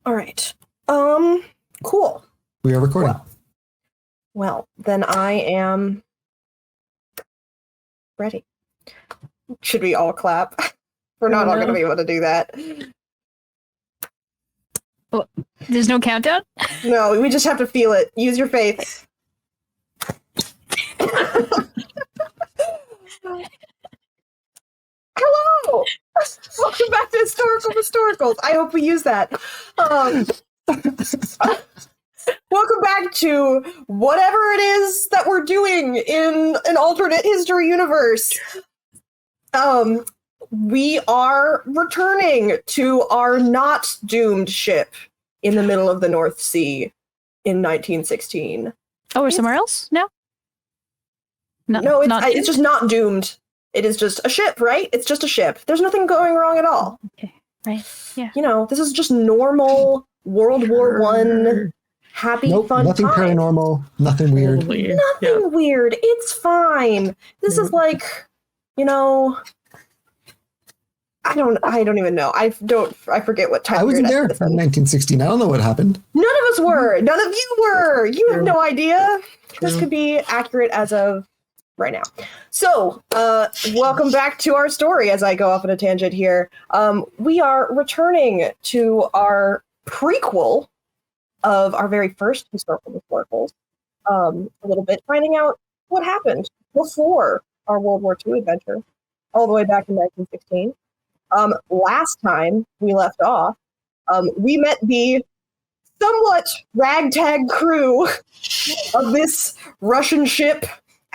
All right. Cool. We are recording. Well, then I am ready. Should we all clap? We're not all going to be able to do that. Well, there's no countdown? No, we just have to feel it. Use your faith. Hello! Welcome back to Historical Mystoricals. I hope we use that. Welcome back to whatever it is that we're doing in an alternate history universe. We are returning to our not doomed ship in the middle of the North Sea in 1916. Oh, we're somewhere else now? No, it's just not doomed. It is just a ship, right? It's just a ship. There's nothing going wrong at all. Okay, right, yeah. You know, this is just normal World War I, happy, fun nothing time. Paranormal, nothing weird. Nothing weird. It's fine. This is like, you know, I don't even know. I forget what time. I wasn't there in 1916. I don't know what happened. None of us were. None of you were. You have no idea. This could be accurate as of right now. So, welcome back to our story as I go off on a tangent here. We are returning to our prequel of our very first Historical Mystoricals. A little bit, finding out what happened before our World War II adventure, all the way back in 1916. Last time we left off, we met the somewhat ragtag crew of this Russian ship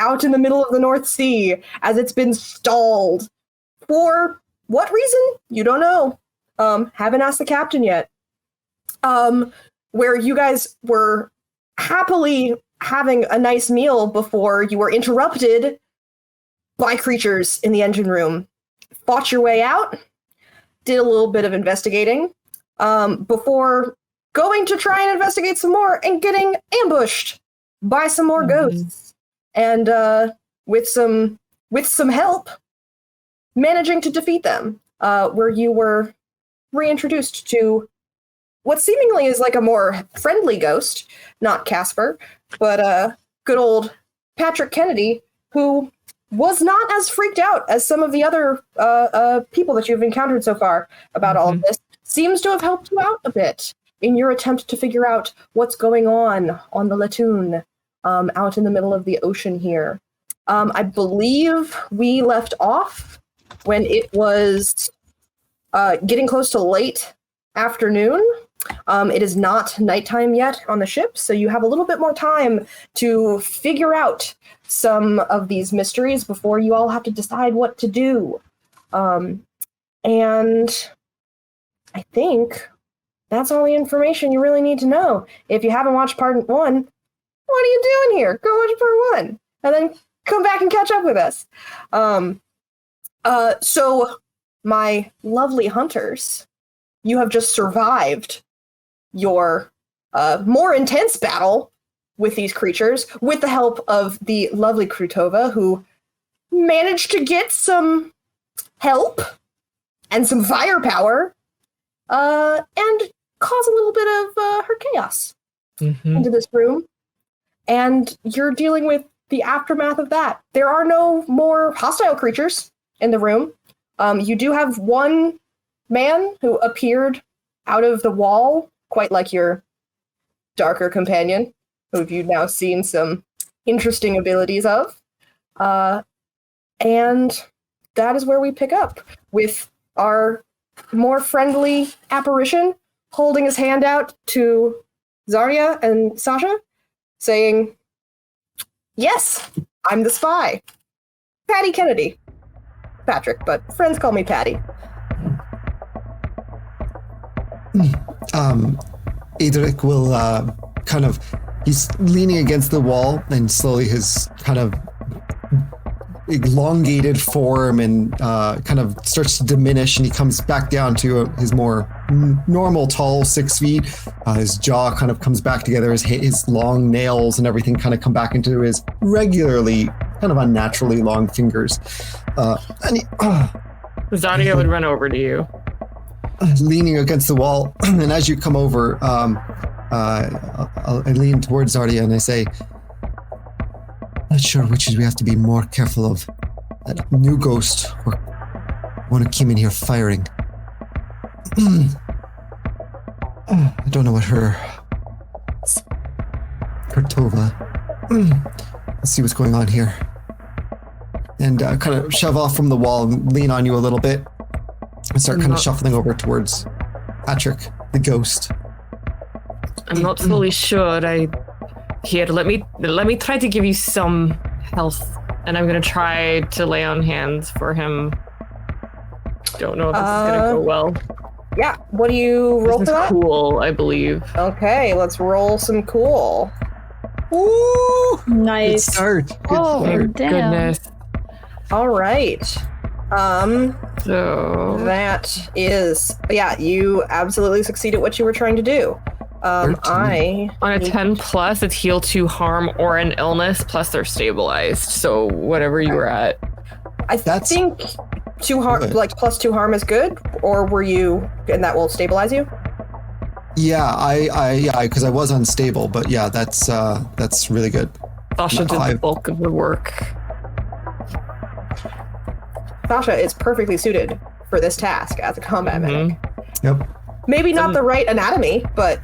out in the middle of the North Sea as it's been stalled. For what reason? You don't know. Haven't asked the captain yet. Where you guys were happily having a nice meal before you were interrupted by creatures in the engine room. Fought your way out, did a little bit of investigating, before going to try and investigate some more and getting ambushed by some more ghosts. And with some help, managing to defeat them, where you were reintroduced to what seemingly is like a more friendly ghost, not Casper, but good old Patrick Kennedy, who was not as freaked out as some of the other people that you've encountered so far about all of this. Seems to have helped you out a bit in your attempt to figure out what's going on the Letun, out in the middle of the ocean here. I believe we left off when it was getting close to late afternoon. It is not nighttime yet on the ship, so you have a little bit more time to figure out some of these mysteries before you all have to decide what to do. And I think that's all the information you really need to know. If you haven't watched part 1, what are you doing here? Go watch part 1, and then come back and catch up with us. So my lovely hunters, you have just survived your more intense battle with these creatures with the help of the lovely Krutova, who managed to get some help and some firepower and cause a little bit of her chaos into this room. And you're dealing with the aftermath of that. There are no more hostile creatures in the room. You do have one man who appeared out of the wall, quite like your darker companion, who you've now seen some interesting abilities of. And that is where we pick up, with our more friendly apparition holding his hand out to Zarya and Sasha, saying, "Yes, I'm the spy. Patty Kennedy. Patrick, but friends call me Patty." Adric will he's leaning against the wall, and slowly his kind of elongated form and kind of starts to diminish, and he comes back down to his more normal tall 6 feet. His jaw kind of comes back together, his long nails and everything kind of come back into his regularly kind of unnaturally long fingers. Zadia would run over to you. leaning against the wall, and as you come over, I lean towards Zardia and I say, not sure which we have to be more careful of. That new ghost or one who came in here firing. I don't know what her Tova. Let's see what's going on here. And kind of shove off from the wall and lean on you a little bit. And start kind of shuffling over towards Patrick, the ghost. I'm not fully sure. Here, let me try to give you some health, and I'm gonna try to lay on hands for him. Don't know if this is gonna go well. Yeah, what do you roll for This is that? cool, I believe. Okay, let's roll some cool. Ooh! Good Nice. start. Good Oh, start. damn. Goodness. All right. So That is, yeah, you absolutely succeed at what you were trying to do. 13. on a 10 plus, it's heal 2 harm or an illness, plus they're stabilized. So whatever you were at. I That's think 2 harm, good. like plus 2 harm is good, or were you, and that will stabilize you? Yeah, because I was unstable, but yeah, that's really good. Sasha did the bulk of the work. Sasha is perfectly suited for this task as a combat medic. Yep. Maybe not the right anatomy, but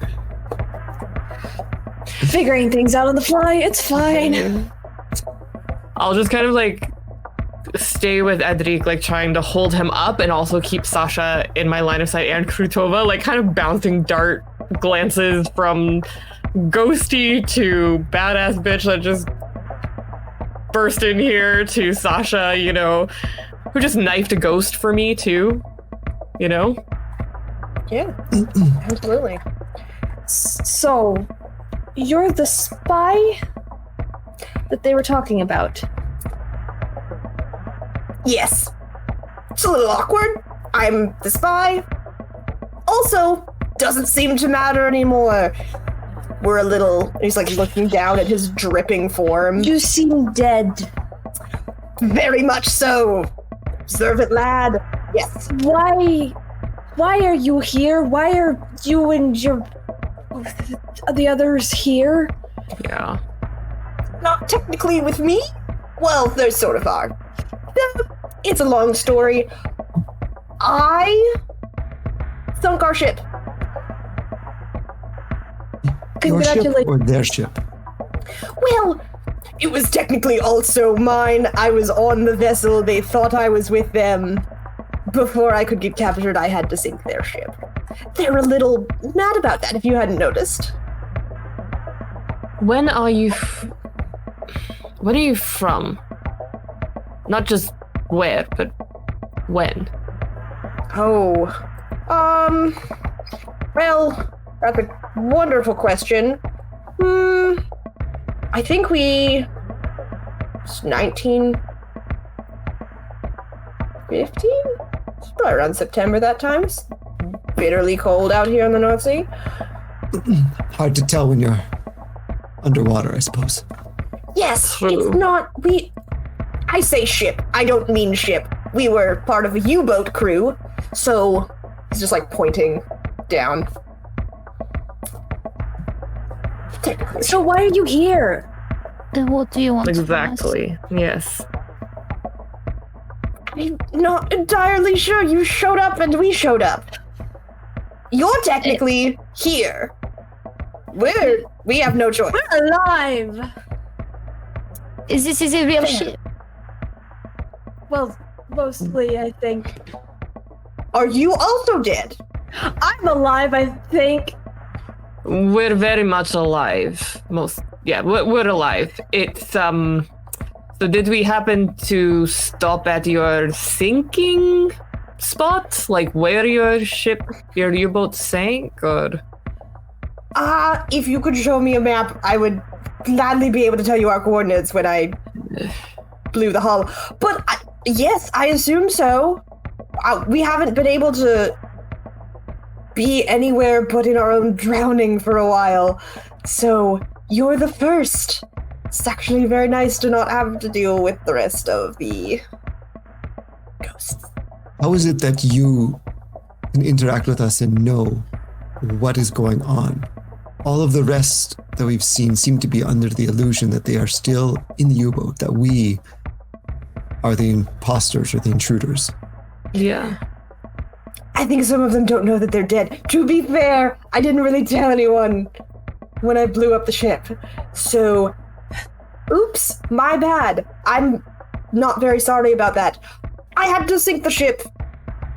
Figuring things out on the fly, it's fine. I'll just kind of like stay with Edric, like trying to hold him up and also keep Sasha in my line of sight, and Krutova, like kind of bouncing dart glances from ghosty to badass bitch that just burst in here to Sasha, you know, who just knifed a ghost for me too, you know? yeah, absolutely. So, you're the spy that they were talking about. Yes. It's a little awkward. I'm the spy. Also, doesn't seem to matter anymore. We're a little... He's like looking down at his dripping form. You seem dead. Very much so. Observant lad. Yes. Why are you here? Why are you and the others here? Yeah. Not technically with me. Well, there sort of are. It's a long story. I sunk our ship. Your ship Congratulations. or their ship? Well, it was technically also mine. I was on the vessel. They thought I was with them. Before I could get captured, I had to sink their ship. They're a little mad about that, if you hadn't noticed. When are you from? Not just where, but when? Oh, well, that's a wonderful question. I think it's 1915? It's probably around September that time. It's bitterly cold out here in the North Sea. Hard to tell when you're underwater, I suppose. Yes, True. it's not, I say ship, I don't mean ship. We were part of a U-boat crew, so he's just like pointing down. Technically. So why are you here? Then what do you want from us? Exactly. Yes. I'm not entirely sure. You showed up and we showed up. You're technically here. We have no choice. We're alive! Is this a real ship? Well, mostly, I think. Are you also dead? I'm alive, I think. We're very much alive. We're alive. It's so did we happen to stop at your sinking spot? Like where your U-boat sank, or? If you could show me a map, I would gladly be able to tell you our coordinates when I blew the hull. But yes, I assume so. We haven't been able to be anywhere but in our own drowning for a while. So you're the first. It's actually very nice to not have to deal with the rest of the ghosts. How is it that you can interact with us and know what is going on. All of the rest that we've seen seem to be under the illusion that they are still in the U-boat, that we are the imposters or the intruders. Yeah. I think some of them don't know that they're dead. To be fair, I didn't really tell anyone when I blew up the ship. So, oops, my bad. I'm not very sorry about that. I had to sink the ship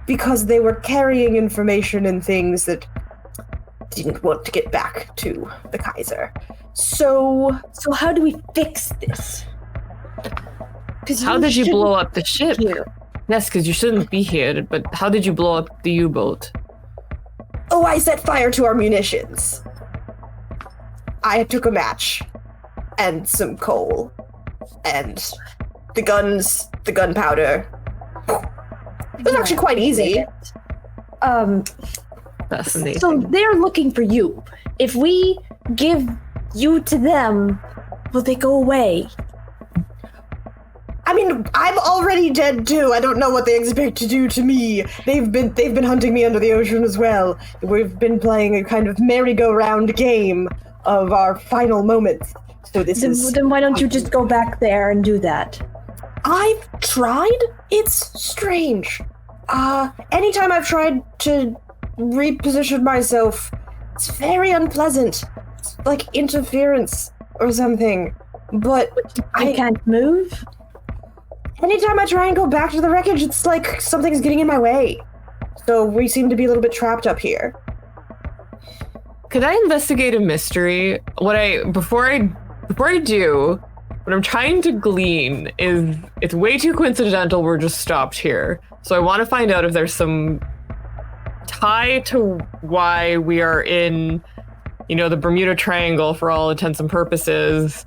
because they were carrying information and things that didn't want to get back to the Kaiser. So how do we fix this? How did you blow up the ship? Yes, because you shouldn't be here, but how did you blow up the U-boat? Oh, I set fire to our munitions. I took a match and some coal and the guns, the gunpowder. It was actually quite easy. Fascinating. So they're looking for you. If we give you to them, will they go away? I mean, I'm already dead too. I don't know what they expect to do to me. They've been hunting me under the ocean as well. We've been playing a kind of merry-go-round game of our final moments. So Then why don't you just go back there and do that? I've tried. It's strange. Anytime I've tried to reposition myself, it's very unpleasant. It's like interference or something. But I can't move? Anytime I try and go back to the wreckage, it's like something's getting in my way. So we seem to be a little bit trapped up here. Could I investigate a mystery? Before I do, what I'm trying to glean is it's way too coincidental we're just stopped here. So I want to find out if there's some tie to why we are in, the Bermuda Triangle for all intents and purposes.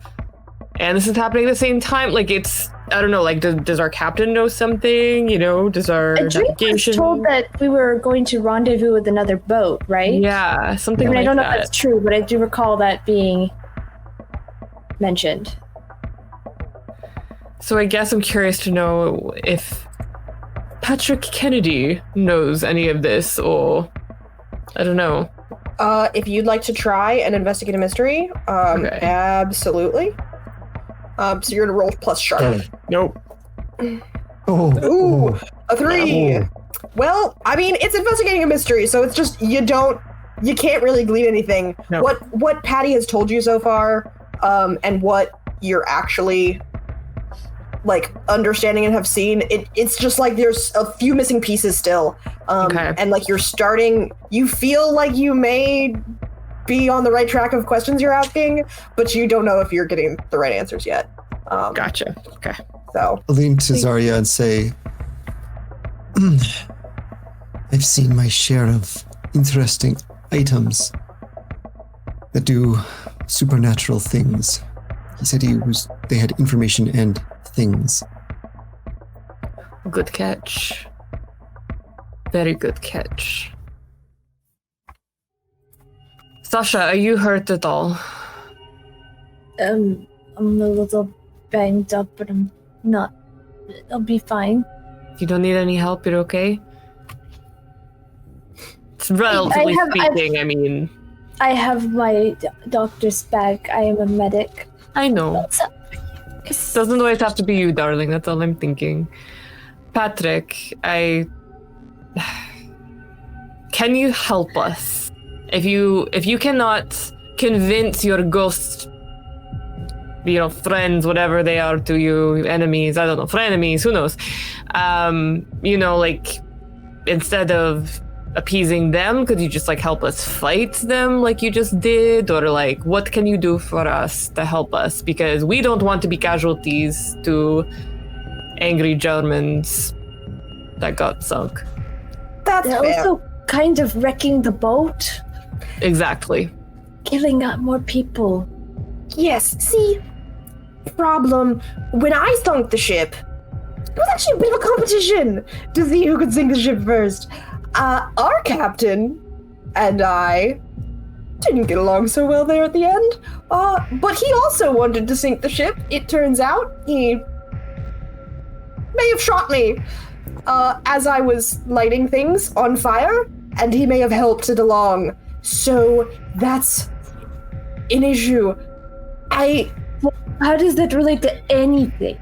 And this is happening at the same time. Like, I don't know, like, does our captain know something? Does our navigation... was told that we were going to rendezvous with another boat, right? Yeah, something like that. I don't know if that's true, but I do recall that being mentioned. So I guess I'm curious to know if Patrick Kennedy knows any of this, or I don't know. If you'd like to try and investigate a mystery, Okay. Absolutely. So you're gonna roll plus sharp. Nope. Ooh, a 3. Oh. Well, I mean, it's investigating a mystery, so it's just you can't really glean anything. No. What Patty has told you so far, and what you're actually like understanding and have seen, it's just like there's a few missing pieces still. Okay. And like you feel like you may be on the right track of questions you're asking, but you don't know if you're getting the right answers yet. Gotcha. Okay. So I'll lean to Zarya and say, I've seen my share of interesting items that do supernatural things. He said they had information and things. Good catch. Very good catch. Sasha, are you hurt at all? I'm a little banged up, but I'm not. I'll be fine. You don't need any help? You're okay? It's relatively speaking, I mean. I have my doctor's bag. I am a medic. I know. What's up? Doesn't always have to be you, darling. That's all I'm thinking. Patrick, can you help us? If you cannot convince your ghost, friends, whatever they are to you, enemies, I don't know, frenemies, who knows? Instead of appeasing them, could you just help us fight them like you just did? Or what can you do for us to help us? Because we don't want to be casualties to angry Germans that got sunk. that's They're fair. also kind of wrecking the boat, Exactly. killing out more people. Yes, see, problem, when I sunk the ship, it was actually a bit of a competition to see who could sink the ship first. Our captain and I didn't get along so well there at the end, but he also wanted to sink the ship. It turns out he may have shot me as I was lighting things on fire. and he may have helped it along. So that's an issue. How does that relate to anything?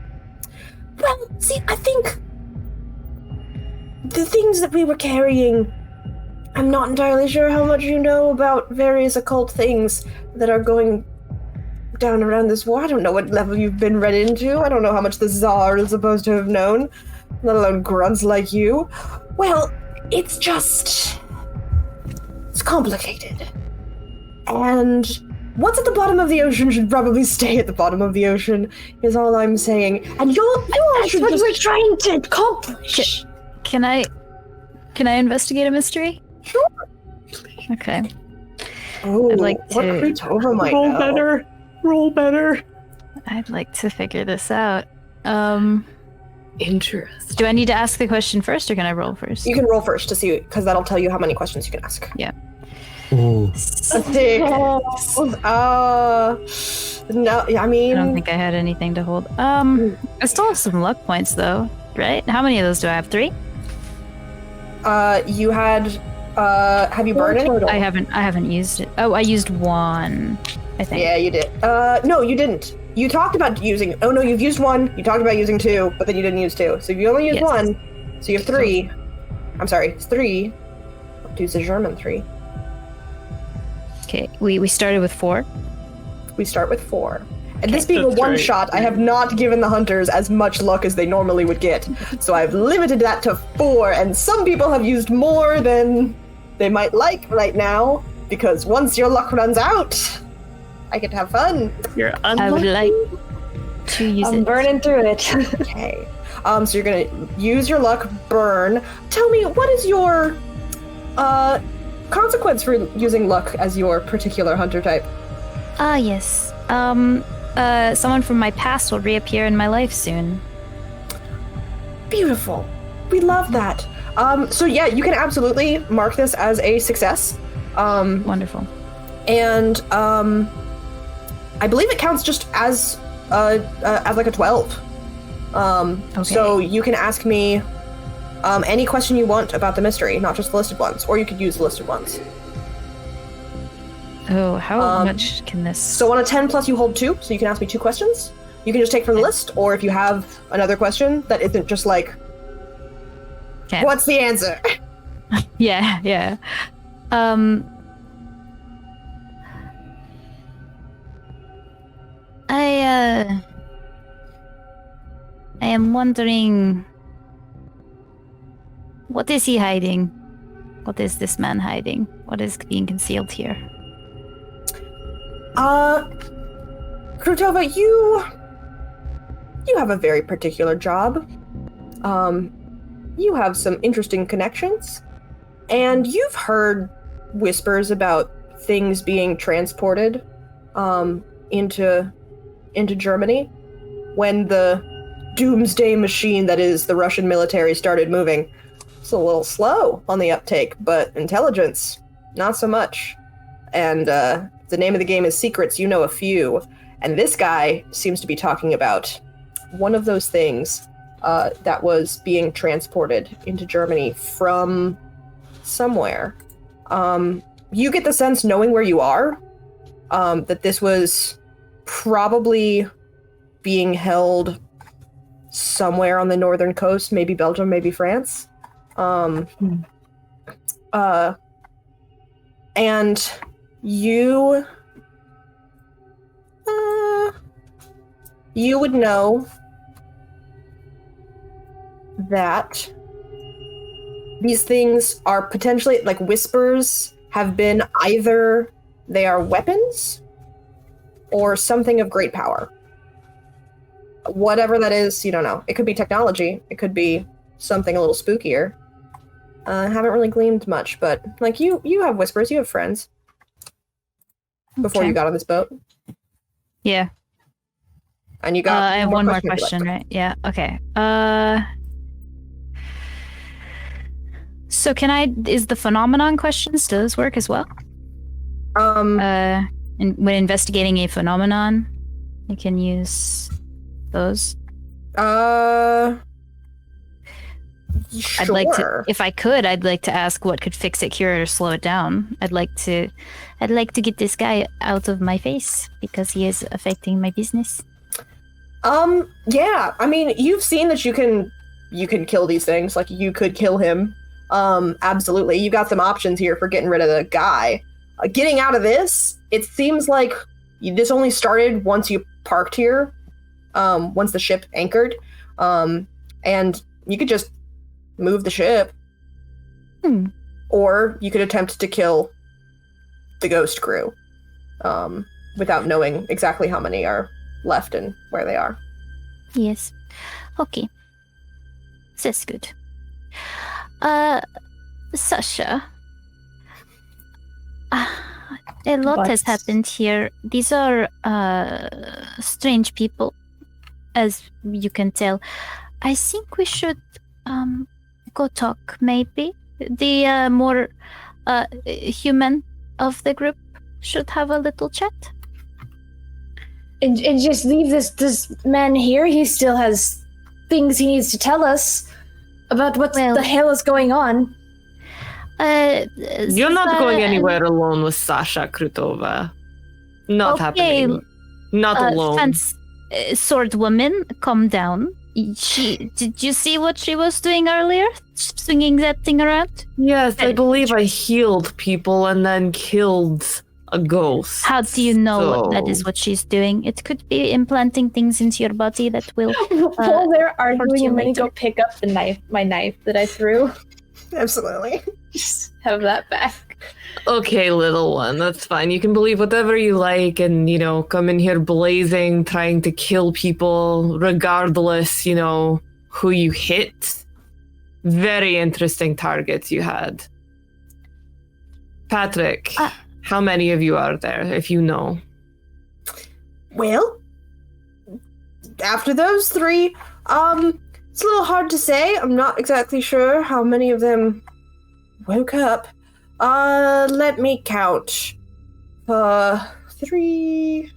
Well, see, I think the things that we were carrying, I'm not entirely sure how much you know about various occult things that are going down around this war. I don't know what level you've been read into. I don't know how much the Tsar is supposed to have known, let alone grunts like you. Well, it's complicated. And what's at the bottom of the ocean should probably stay at the bottom of the ocean, is all I'm saying. And That's what we're trying to accomplish. Can I investigate a mystery? Sure. Okay. Oh, I'd like what to Krutova might Roll know. better. Roll better. I'd like to figure this out. Interesting. Do I need to ask the question first, or can I roll first? You can roll first to see, because that'll tell you how many questions you can ask. Yeah. Ooh. 6. No, I mean... I don't think I had anything to hold. I still have some luck points though, right? How many of those do I have? 3? You had... have you burned any? I haven't used it. Oh, I used 1, I think. Yeah, you did. No, you didn't. You talked about using... Oh, no, you've used 1. You talked about using 2, but then you didn't use 2. So you only used 1. So you have 3. I'm sorry, it's 3. Do the German 3. Okay, we started with 4. We start with 4. And this being a That's one-shot, I have not given the hunters as much luck as they normally would get. So I've limited that to 4, and some people have used more than they might like right now, because once your luck runs out, I get to have fun. You're I would unlucky. like to use I'm it. burning through it. Okay. So you're gonna use your luck, burn. Tell me, what is your consequence for using luck as your particular hunter type? Ah, yes. Someone from my past will reappear in my life soon. Beautiful. We love that. So yeah, you can absolutely mark this as a success. Wonderful. And I believe it counts just as like a 12. Okay. So you can ask me any question you want about the mystery, not just the listed ones, or you could use the listed ones. Oh, how much can this... So on a 10 plus, you hold 2, so you can ask me 2 questions. You can just take from the list, or if you have another question that isn't just like, Okay. what's the answer? Yeah. I am wondering, what is he hiding? What is this man hiding? What is being concealed here? Krutova, you have a very particular job. You have some interesting connections, and you've heard whispers about things being transported into Germany when the doomsday machine that is the Russian military started moving. It's a little slow on the uptake, but intelligence, not so much. And the name of the game is Secrets. You know a few. And this guy seems to be talking about one of those things that was being transported into Germany from somewhere. You get the sense, knowing where you are, that this was probably being held somewhere on the northern coast, maybe Belgium, maybe France. And you would know that these things are potentially, like, whispers have been either they are weapons or something of great power. Whatever that is, you don't know. It could be technology. It could be something a little spookier. Haven't really gleaned much, but like you have whispers. You have friends. Before you got on this boat, Yeah. and you got. I have one more questions question, right? Yeah. Okay. So is the phenomenon questions, do those work as well? And when investigating a phenomenon, you can use those. Sure. I'd like to, if I could, I'd like to ask what could fix it, cure it, or slow it down. I'd like to get this guy out of my face because he is affecting my business. Yeah. I mean, you've seen that you can kill these things. Like, you could kill him. Absolutely. You got some options here for getting rid of the guy. Getting out of this, it seems like this only started once you parked here, once the ship anchored, and you could just move the ship. Or you could attempt to kill the ghost crew, without knowing exactly how many are left and where they are. Yes. Okay. That's good. Sasha. A lot has happened here. These are strange people, as you can tell. I think we should go talk, maybe. The more human of the group should have a little chat. And just leave this man here. He still has things he needs to tell us about what the hell is going on. You're not going anywhere alone with Sasha Krutova. Not happening. Not alone. Sword woman, calm down. Did you see what she was doing earlier? Swinging that thing around? Yes, I believe I healed people and then killed a ghost. How do you know that is what she's doing? It could be implanting things into your body that will. While they're arguing, I'm gonna go pick up my knife that I threw. Absolutely. Just have that back. Okay, little one, that's fine. You can believe whatever you like and, come in here blazing, trying to kill people, regardless, who you hit. Very interesting targets you had. Patrick, how many of you are there, if you know? Well, after those three, it's a little hard to say. I'm not exactly sure how many of them woke up. Let me count. 3.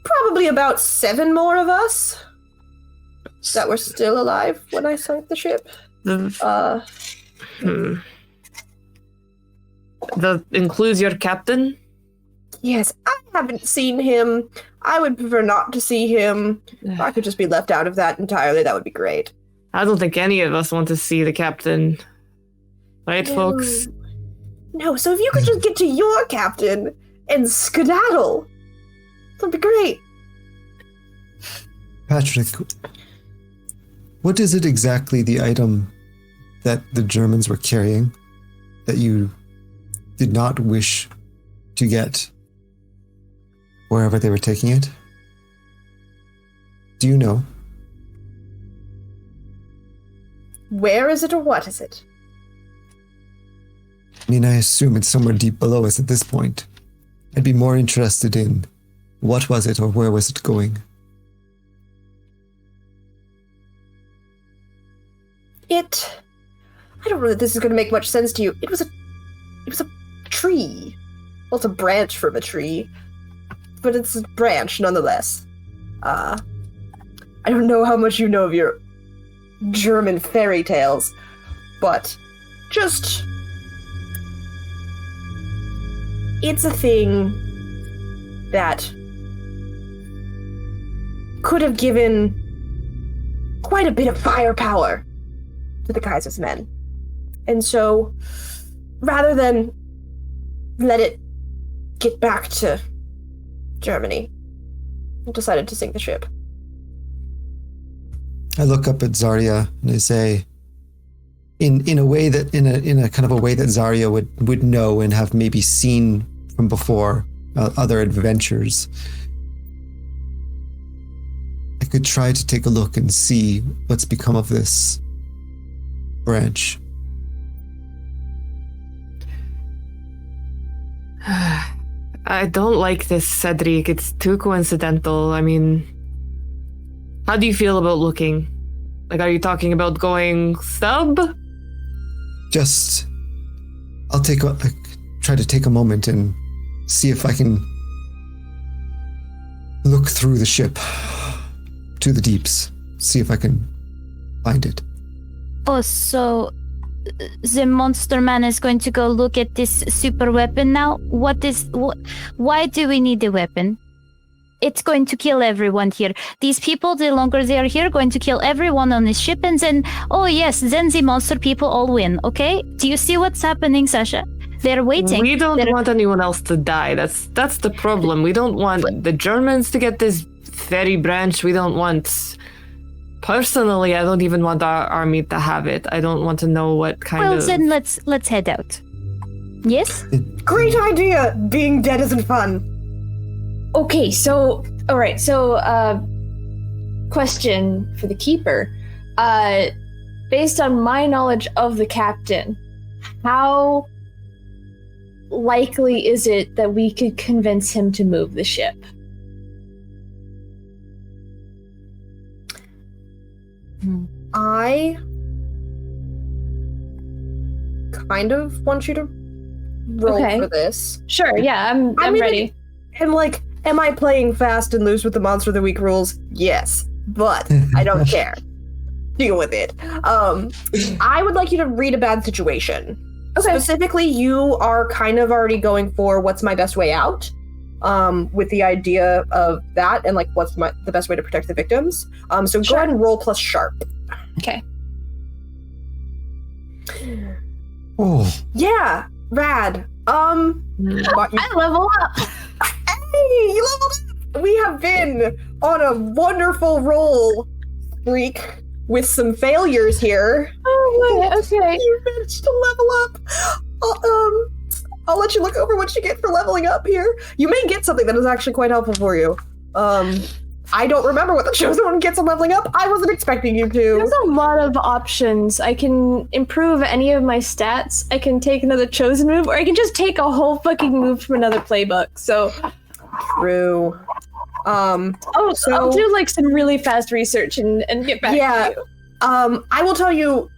Probably about 7 more of us that were still alive when I sunk the ship. That includes your captain? Yes, I haven't seen him. I would prefer not to see him. If I could just be left out of that entirely, that would be great. I don't think any of us want to see the captain. Right, folks? No, so if you could just get to your captain and skedaddle, that'd be great. Patrick, what is it exactly, the item that the Germans were carrying that you did not wish to get wherever they were taking it? Do you know? Where is it or what is it? I mean, I assume it's somewhere deep below us at this point. I'd be more interested in what was it or where was it going? I don't know that this is going to make much sense to you. It was a tree. Well, it's a branch from a tree, but it's a branch nonetheless. I don't know how much you know of your German fairy tales, but just... it's a thing that could have given quite a bit of firepower to the Kaiser's men. And so, rather than let it get back to Germany, I decided to sink the ship. I look up at Zarya and I say, in a way that in a kind of a way that Zarya would know and have maybe seen from before other adventures. I could try to take a look and see what's become of this branch. I don't like this, Cedric. It's too coincidental. I mean, how do you feel about looking? Like, are you talking about going sub? Just, I'll try to take a moment and see if I can look through the ship to the deeps. see if I can find it. Oh, so the monster man is going to go look at this super weapon now? Why do we need a weapon? It's going to kill everyone here. These people, the longer they are here, going to kill everyone on this ship, and then, oh yes, then the monster people all win, okay? Do you see what's happening, Sasha? They're waiting. We don't want anyone else to die. That's the problem. We don't want the Germans to get this ferry branch. We don't want... Personally, I don't even want our army to have it. I don't want to know what kind of... Well, then let's head out. Yes? Great idea! Being dead isn't fun. Okay, so all right, so question for the keeper. Based on my knowledge of the captain, how likely is it that we could convince him to move the ship? I kind of want you to roll for this. Sure, yeah, I'm ready. Am I playing fast and loose with the Monster of the Week rules? Yes, but I don't care. Deal with it. I would like you to read a bad situation. Okay. Specifically, you are kind of already going for what's my best way out, with the idea of that and like what's the best way to protect the victims. So go ahead and roll plus sharp. Okay. Oh. Yeah, rad. I level up. Hey, you leveled up! We have been on a wonderful roll streak with some failures here. Oh my, okay. You managed to level up. I'll let you look over what you get for leveling up here. You may get something that is actually quite helpful for you. I don't remember what the chosen one gets on leveling up. I wasn't expecting you to. There's a lot of options. I can improve any of my stats. I can take another chosen move, or I can just take a whole fucking move from another playbook. So true. I'll do like some really fast research and get back to you. I will tell you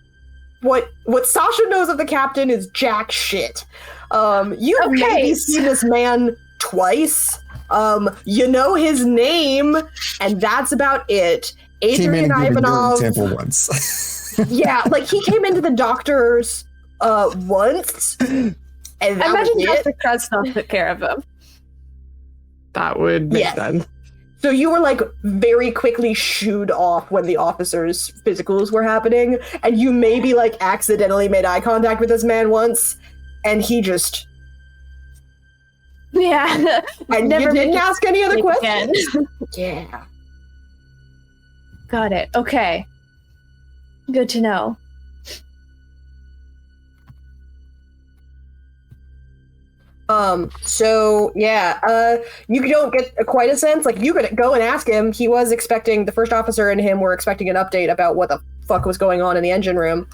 what Sasha knows of the captain is jack shit. You've maybe seen this man twice. You know his name, and that's about it. Adrian Ivanov. Example once. Yeah, like he came into the doctor's once, and that I imagine was Dr. Krasnov took care of him. That would make sense. So you were like very quickly shooed off when the officers' physicals were happening, and you maybe like accidentally made eye contact with this man once, and he just and never you didn't ask any other questions. Yeah, got it. Okay, good to know. You don't get quite a sense. Like, you could go and ask him. He was expecting, the first officer and him were expecting an update about what the fuck was going on in the engine room.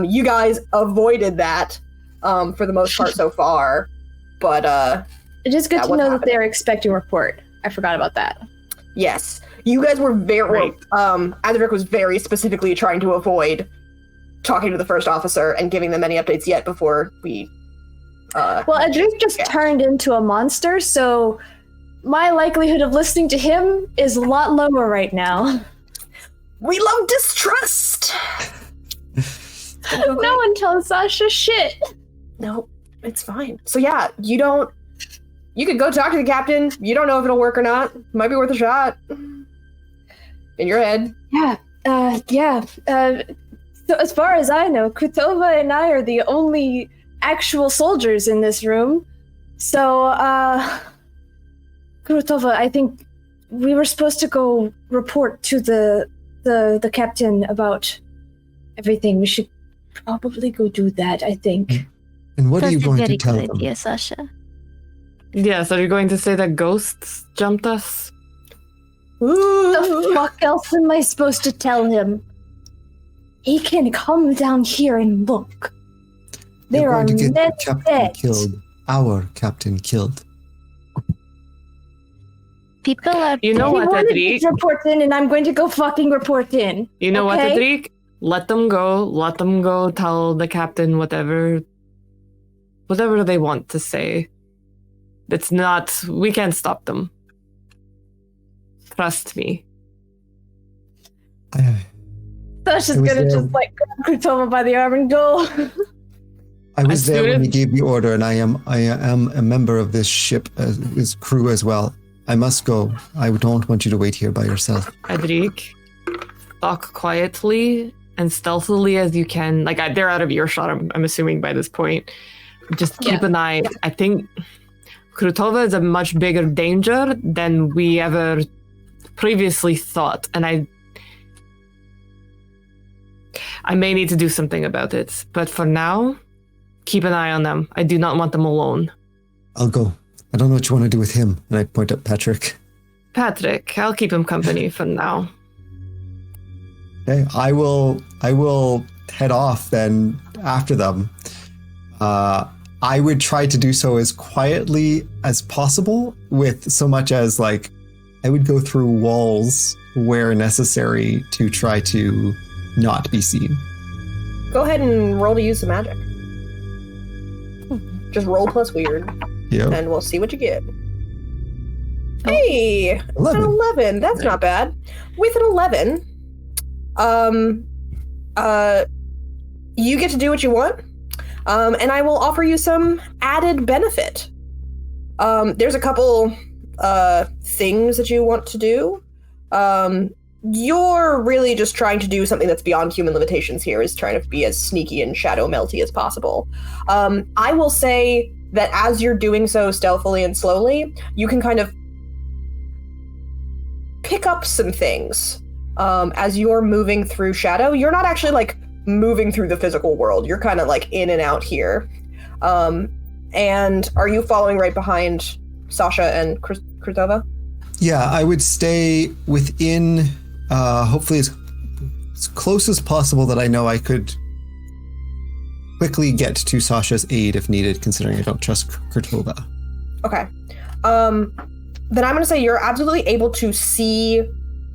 You guys avoided that, for the most part so far. But, it's just good to know that they're expecting a report. I forgot about that. Yes. You guys were very, Adric was very specifically trying to avoid talking to the first officer and giving them any updates yet before we well, Adric just turned into a monster, so my likelihood of listening to him is a lot lower right now. We love distrust! No one tells Sasha shit. No, it's fine. So yeah, you could go talk to the captain. You don't know if it'll work or not. Might be worth a shot. In your head. Yeah. So as far as I know, Krutova and I are the only actual soldiers in this room. So, Krutova, I think we were supposed to go report to the captain about everything. We should probably go do that, I think. And what are you going to tell them? Idea, Sasha. Yes, are you going to say that ghosts jumped us? The fuck else am I supposed to tell him? He can come down here and look. There are men dead. Our captain killed. People are. You know what, Adric? Report in, and I'm going to go fucking report in. You know what, Adric? Let them go. Let them go. Tell the captain whatever they want to say. It's not. We can't stop them. Trust me. Sasha's gonna just like grab Krutova by the arm and go. I was there when he gave the order, and I am a member of this ship, this crew as well. I must go. I don't want you to wait here by yourself. Adrik, talk quietly and stealthily as you can. Like, they're out of earshot, I'm assuming by this point. Just keep an eye. I think Krutova is a much bigger danger than we ever previously thought, and I may need to do something about it. But for now, keep an eye on them. I do not want them alone. I'll go. I don't know what you want to do with him. And I point at Patrick. Patrick, I'll keep him company for now. Okay, I will head off then after them. I would try to do so as quietly as possible, with so much as like I would go through walls where necessary to try to not be seen. Go ahead and roll to use the magic. Just roll plus weird. Yep. And we'll see what you get. Hey! 11. An 11. That's not bad. With an 11, you get to do what you want. And I will offer you some added benefit. There's a couple things that you want to do. You're really just trying to do something that's beyond human limitations here, is trying to be as sneaky and shadow melty as possible. I will say that as you're doing so stealthily and slowly, you can kind of pick up some things as you're moving through shadow. You're not actually like moving through the physical world. You're kind of like in and out here. And are you following right behind Sasha and Krutova? Yeah, I would stay within, hopefully as close as possible that I know I could quickly get to Sasha's aid if needed, considering I don't trust Krutova. Okay. Then I'm going to say you're absolutely able to see,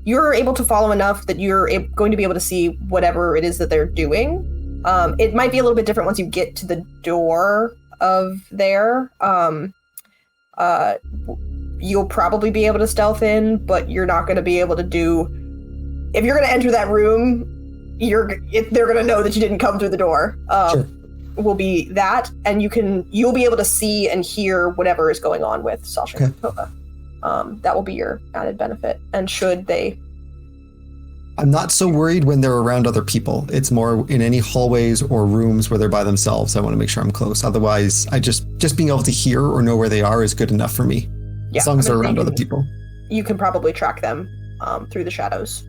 you're able to follow enough that you're going to be able to see whatever it is that they're doing. It might be a little bit different once you get to the door of there. You'll probably be able to stealth in, but you're not going to be able to do... If you're going to enter that room, they're going to know that you didn't come through the door. Sure. Will be that, and you'll be able to see and hear whatever is going on with Sasha and Krutova. That will be your added benefit. And should they... I'm not so worried when they're around other people. It's more in any hallways or rooms where they're by themselves. I want to make sure I'm close. Otherwise, I just being able to hear or know where they are is good enough for me. Yeah, as long as they're around other people. You can probably track them through the shadows.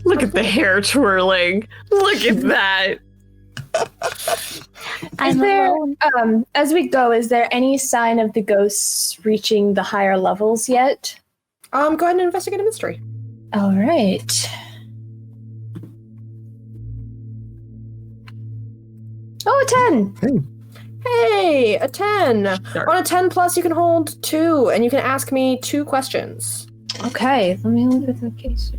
Look at the hair twirling. Look at that. Is there, as we go, is there any sign of the ghosts reaching the higher levels yet? Go ahead and investigate a mystery. All right. Oh, a 10. Hey, a 10. Sure. On a 10 plus, you can hold 2, and you can ask me 2 questions. Okay, let me look at the case.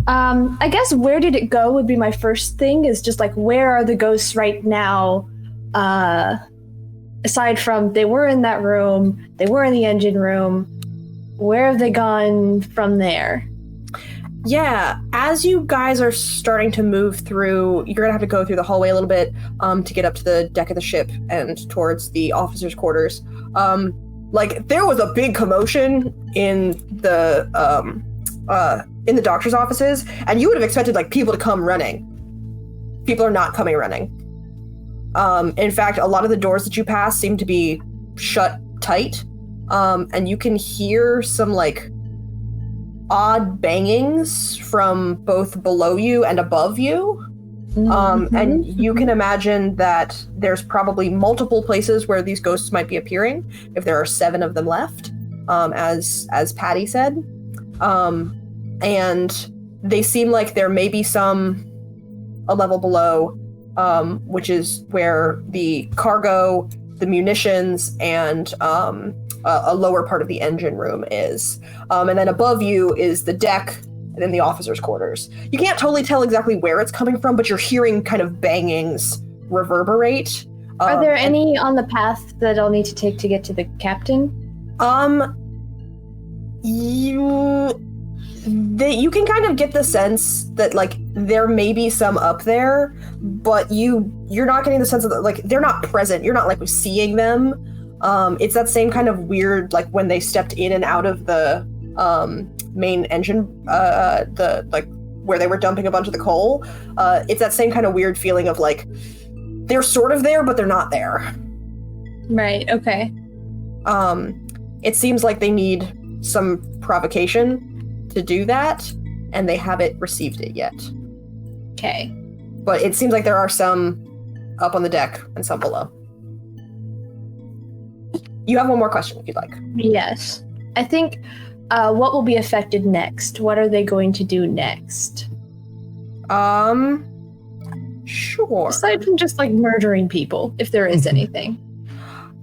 I guess where did it go would be my first thing, is just like, where are the ghosts right now? Aside from they were in that room, they were in the engine room, where have they gone from there? Yeah, as you guys are starting to move through, you're going to have to go through the hallway a little bit to get up to the deck of the ship and towards the officers' quarters. There was a big commotion in the doctor's offices, and you would have expected like people to come running. People are not coming running. In fact, a lot of the doors that you pass seem to be shut tight, and you can hear some like odd bangings from both below you and above you. And you can imagine that there's probably multiple places where these ghosts might be appearing, if there are 7 of them left, as Patty said. And they seem like there may be some a level below, which is where the cargo, the munitions, and a lower part of the engine room is. And then above you is the deck and then the officers' quarters. You can't totally tell exactly where it's coming from, but you're hearing kind of bangings reverberate. Are there any on the path that I'll need to take to get to the captain? you can kind of get the sense that like there may be some up there, but you're not getting the sense of like they're not present. You're not like seeing them. It's that same kind of weird like when they stepped in and out of the main engine, the like where they were dumping a bunch of the coal. It's that same kind of weird feeling of like they're sort of there, but they're not there. Right. Okay. It seems like they need some provocation to do that, and they haven't received it yet. Okay. But it seems like there are some up on the deck and some below. You have one more question if you'd like. Yes. I think what will be affected next? What are they going to do next? Sure. Aside from just like murdering people, if there is anything.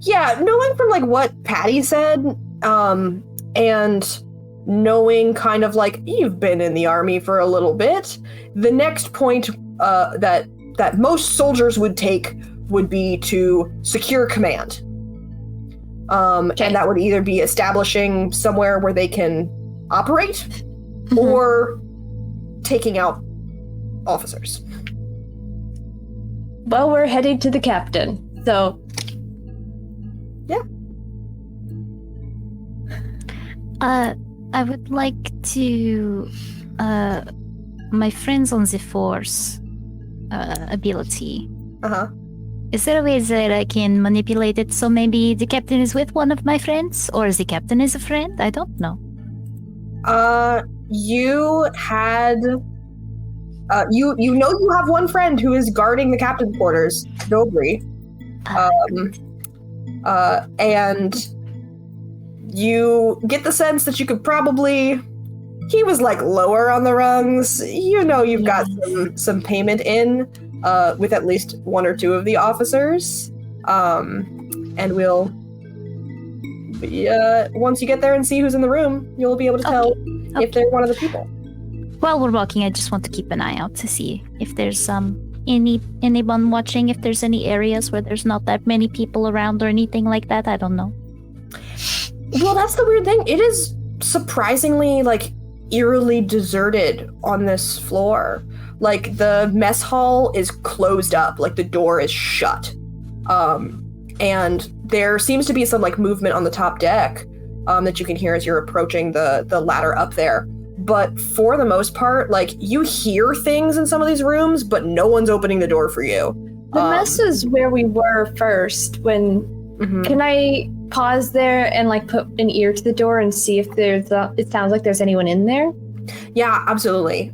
Yeah, knowing from like what Patty said, and knowing kind of like you've been in the army for a little bit, the next point that most soldiers would take would be to secure command. Okay. And that would either be establishing somewhere where they can operate or taking out officers. Well, we're heading to the captain, so... Yeah. I would like to... my friends on the Force ability. Uh-huh. Is there a way that I can manipulate it so maybe the captain is with one of my friends? Or the captain is a friend? I don't know. You had... you know you have one friend who is guarding the captain's quarters, Dobry. And you get the sense that you could probably... He was like lower on the rungs. You know you've got some payment in with at least one or two of the officers. And we'll... once you get there and see who's in the room, you'll be able to tell if they're one of the people. While we're walking, I just want to keep an eye out to see if there's anyone watching, if there's any areas where there's not that many people around or anything like that. I don't know. Well, that's the weird thing. It is surprisingly, like, eerily deserted on this floor. Like, the mess hall is closed up. Like, the door is shut. And there seems to be some, like, movement on the top deck that you can hear as you're approaching the ladder up there. But for the most part, like, you hear things in some of these rooms, but no one's opening the door for you. The mess is where we were first when... Can I pause there and, like, put an ear to the door and see if there's it sounds like there's anyone in there? Yeah, absolutely.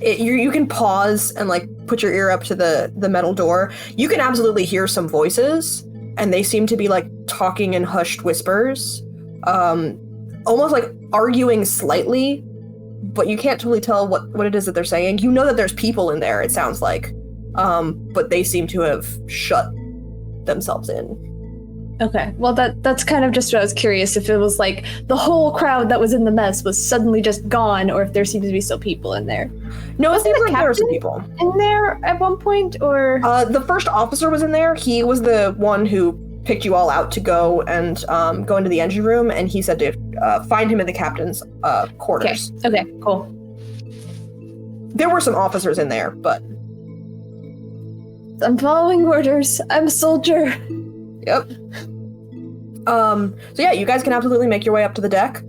You can pause and, like, put your ear up to the metal door. You can absolutely hear some voices, and they seem to be, like, talking in hushed whispers. Almost like arguing slightly, but you can't totally tell what it is that they're saying. You know that there's people in there, it sounds like, but they seem to have shut themselves in. Okay, well that's kind of just what I was curious, if it was like the whole crowd that was in the mess was suddenly just gone, or if there seems to be still people in there. No, it seems like there are some people in there at one point, or... the first officer was in there. He was the one who picked you all out to go and go into the engine room, and he said to find him in the captain's quarters. Okay, cool. There were some officers in there, but... I'm following orders. I'm a soldier. Yep. So yeah, you guys can absolutely make your way up to the deck.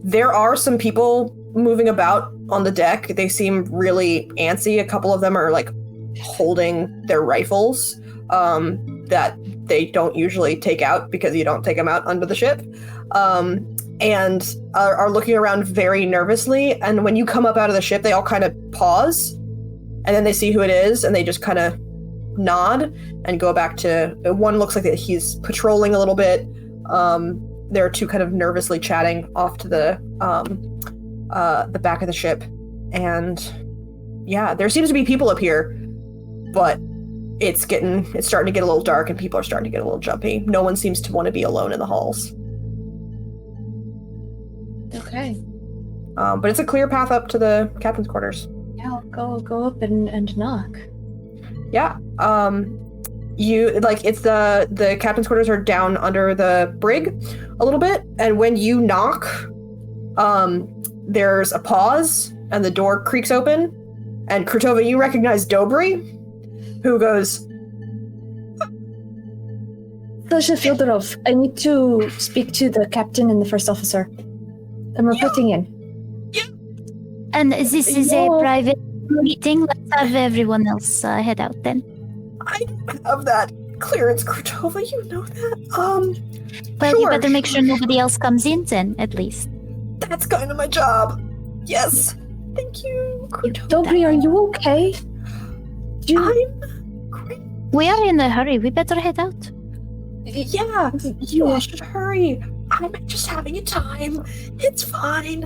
There are some people moving about on the deck. They seem really antsy. A couple of them are, like, holding their rifles that they don't usually take out because you don't take them out under the ship, and are looking around very nervously. And when you come up out of the ship, they all kind of pause, and then they see who it is, and they just kind of nod and go back to... One looks like that he's patrolling a little bit. There are two kind of nervously chatting off to the back of the ship. And yeah, there seems to be people up here, but it's starting to get a little dark, and people are starting to get a little jumpy. No one seems to want to be alone in the halls. Okay. But it's a clear path up to the captain's quarters. Yeah, I'll go up and knock. Yeah. You, like, it's the captain's quarters are down under the brig a little bit, and when you knock, there's a pause, and the door creaks open, and Krutova, you recognize Dobry, who goes, Sasha Fyodorov, I need to speak to the captain and the first officer. I'm reporting in. And this is a private meeting. Let's have everyone else head out then. I don't have that clearance, Krutova, you know that? Well, sure, you better make sure nobody else comes in then, at least. That's kind of my job. Yes. Thank you, Krutova. Dobry, are you okay? I'm great. We are in a hurry. We better head out. Yeah, you all should hurry. I'm just having a time. It's fine.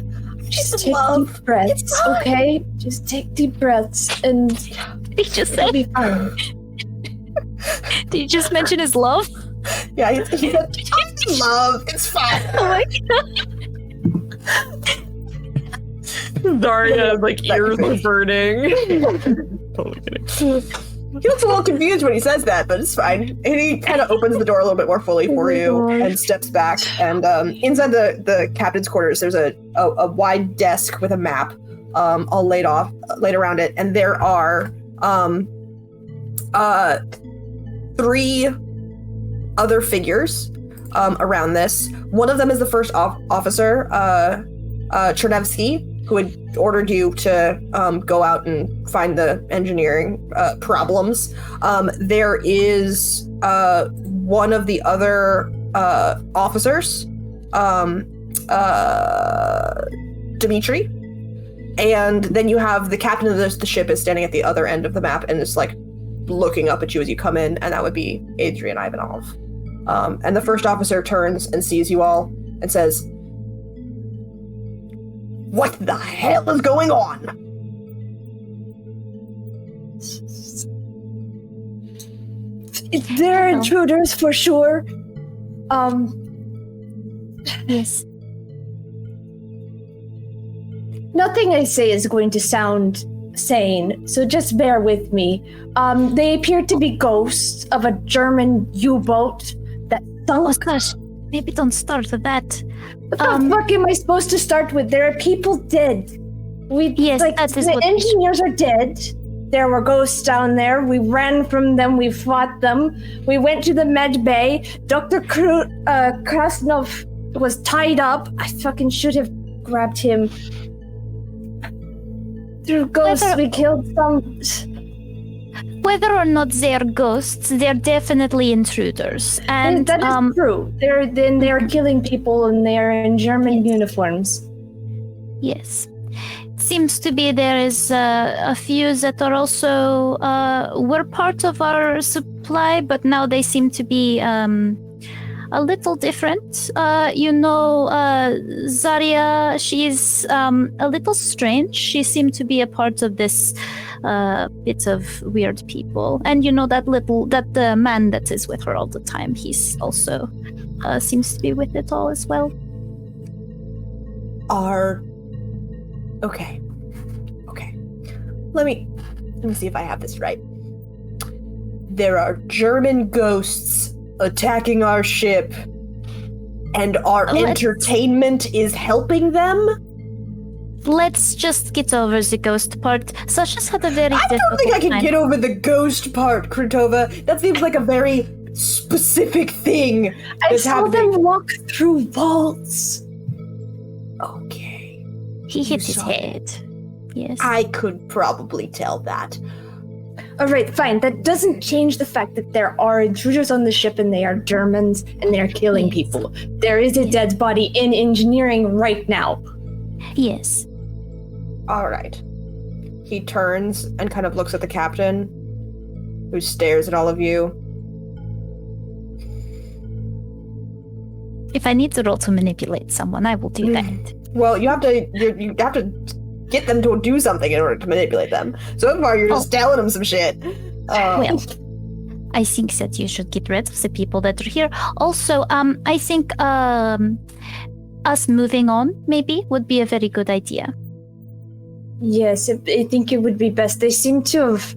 Just Just take love. deep breaths, It's fine. okay? Just take deep breaths and He just it'll said, be fine. did you just mention his love? Yeah, he said, I'm in love. It's fine. Oh my god. Zarya's like ears are burning. Totally kidding. He looks a little confused when he says that, but it's fine. And he kind of opens the door a little bit more fully for you and steps back. And inside the captain's quarters, there's a wide desk with a map all laid around it. And there are 3 other figures around this. One of them is the first officer, Chernevsky, who had ordered you to go out and find the engineering problems. There is one of the other officers, Dmitri, and then you have the captain of the ship is standing at the other end of the map and is like looking up at you as you come in, and that would be Adrian Ivanov. And the first officer turns and sees you all and says, "What the hell is going on?" They're intruders for sure. Yes. Nothing I say is going to sound sane, so just bear with me. They appear to be ghosts of a German U-boat that Oh sunk. gosh, maybe don't start with that. What the fuck am I supposed to start with? There are people dead. Yes, that is the what- engineers are dead. There were ghosts down there. We ran from them. We fought them. We went to the med bay. Dr. Krasnov was tied up. I fucking should have grabbed him. Through ghosts, Whether- we killed some. Whether or not they're ghosts, they're definitely intruders. And that is true. They're killing people and they're in German uniforms. yes. Seems to be there is a few that are also were part of our supply, but now they seem to be a little different. Zarya, she's a little strange. She seemed to be a part of this bit of weird people. And that man that is with her all the time, he's also seems to be with it all as well. Okay. Let me see if I have this right. There are German ghosts attacking our ship, and our entertainment is helping them? Let's just get over the ghost part. Sasha's had a very difficult I don't think I can time. get over the ghost part, Krutova. That seems like a very specific thing I that's saw happening. them walk through vaults. Okay. He hit his saw head. Yes. I could probably tell that. All right, fine. That doesn't change the fact that there are intruders on the ship and they are Germans and they're killing Yes. people. There is a dead body in engineering right now. Yes. All right. He turns and kind of looks at the captain, who stares at all of you. If I need to roll to manipulate someone, I will do that. Well, you have to get them to do something in order to manipulate them. So far, you're just telling them some shit. Well, I think that you should get rid of the people that are here. Also, I think us moving on maybe would be a very good idea. Yes, I think it would be best. They seem to have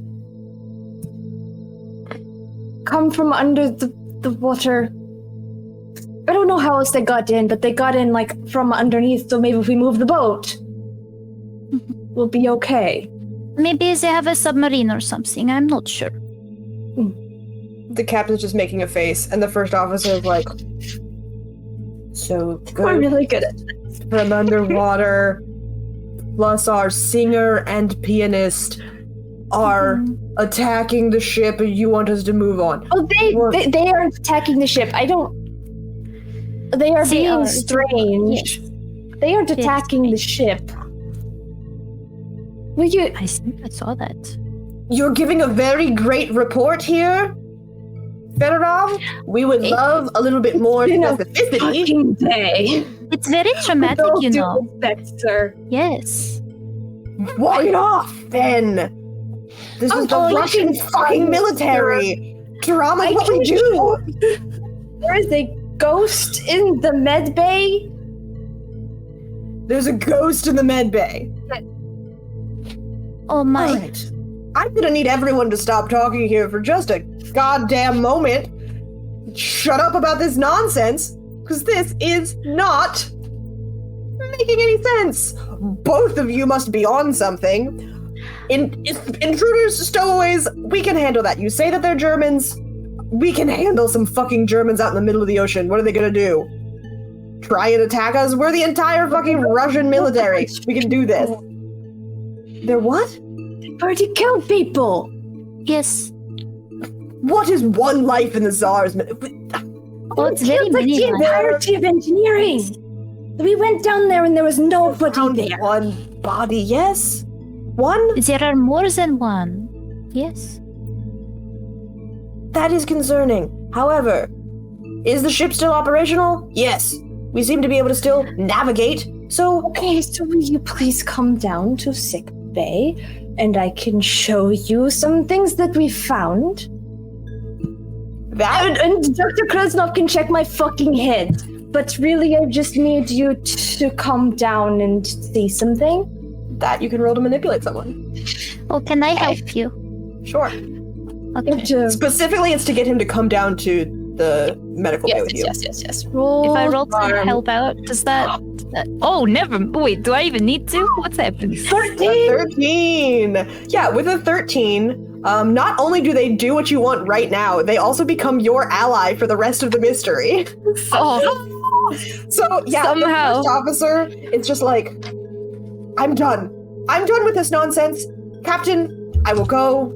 come from under the water. don't know how else they got in, but they got in like from underneath. So maybe if we move the boat, we'll be okay. Maybe they have a submarine or something. I'm not sure. The captain's just making a face, and the first officer is like, so We're good really good at this. from underwater, plus our singer and pianist are attacking the ship, and you want us to move on. Oh, they are attacking the ship. I don't. They are being strange. Yes. They are attacking the ship. Will you? I think I saw that. You're giving a very great report here, Fedorov. We would love a little bit more specificity. Fucking day. It's very traumatic, you know. Respect, sir. Yes. Walk it off, then. This is the Russian fucking military. Drama is what we do. There is a ghost in the med bay. There's a ghost in the med bay. Oh my. All right. I'm gonna need everyone to stop talking here for just a goddamn moment. Shut up about this nonsense, because this is not making any sense. Both of you must be on something. Intruders, stowaways, we can handle that. You say that they're Germans. We can handle some fucking Germans out in the middle of the ocean. What are they gonna do? Try and attack us? We're the entire fucking Russian military. We can do this. They're what? They've already killed people. Yes. What is one life in the Tsar's? Oh, it's very Like many. the entirety of engineering. We went down there and there was nobody Found there. one body, yes? One? There are more than one. Yes. That is concerning. However, is the ship still operational? Yes. We seem to be able to still navigate, so... Okay, so will you please come down to sick bay and I can show you some things that we found? And Dr. Krasnov can check my fucking head. But really, I just need you to come down and see something. That you can roll to manipulate someone. Oh, can I help you? Sure. Okay. Specifically, it's to get him to come down to the medical bay with you. Yes. Roll. If I roll to help out, does that... Oh, never... Wait, do I even need to? What's happening? 13! Yeah, with a 13, not only do they do what you want right now, they also become your ally for the rest of the mystery. Oh, So, yeah, Somehow. the first officer, it's just like, I'm done. I'm done with this nonsense. Captain, I will go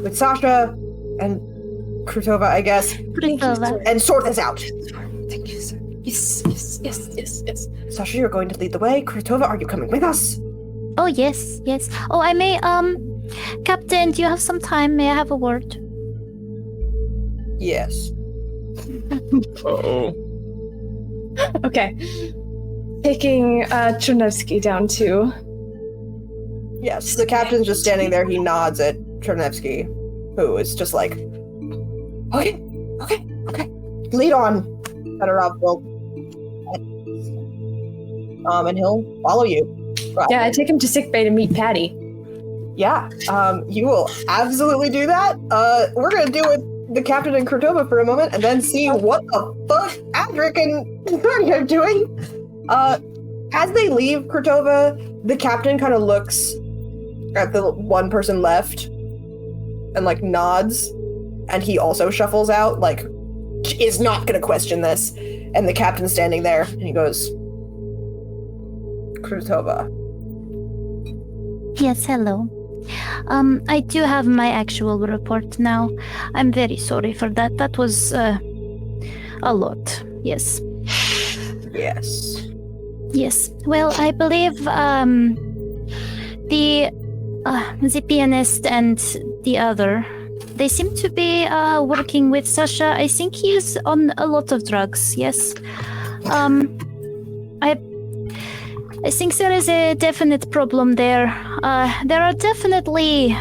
with Sasha and Krutova, I guess, Krutova. and sort this out. Thank you, sir. Yes. Sasha, you're going to lead the way. Krutova, are you coming with us? Oh, yes. Oh, I may, Captain, do you have some time? May I have a word? Yes. Uh-oh. Okay. Taking Chernevsky down too. Yes, the captain's just standing there. He nods at Chernevsky, who is just like, okay. Lead on. Fedorov will. And he'll follow you. Yeah, I take him to sickbay to meet Patty. Yeah, you will absolutely do that. We're gonna do with the captain and Krutova for a moment, and then see what the fuck Adric and Bernie are doing. As they leave Krutova, the captain kind of looks at the one person left and like nods, and he also shuffles out, like is not gonna question this. And the captain's standing there, and he goes, Krutova. Yes, hello. I do have my actual report now. I'm very sorry for that. That was a lot. Yes. Yes. Well, I believe the pianist and the other, they seem to be working with Sasha. I think he's on a lot of drugs. Yes. I think there is a definite problem there. There are definitely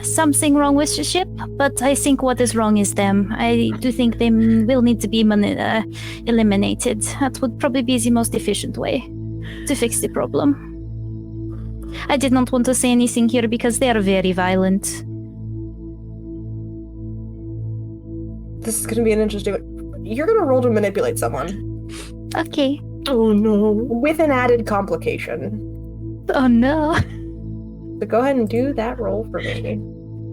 something wrong with the ship, but I think what is wrong is them. I do think they will need to be eliminated. That would probably be the most efficient way to fix the problem. I did not want to say anything here because they are very violent. This is going to be an interesting one. you're gonna roll to manipulate someone. Okay. Oh no. With an added complication. Oh no. So go ahead and do that roll for me.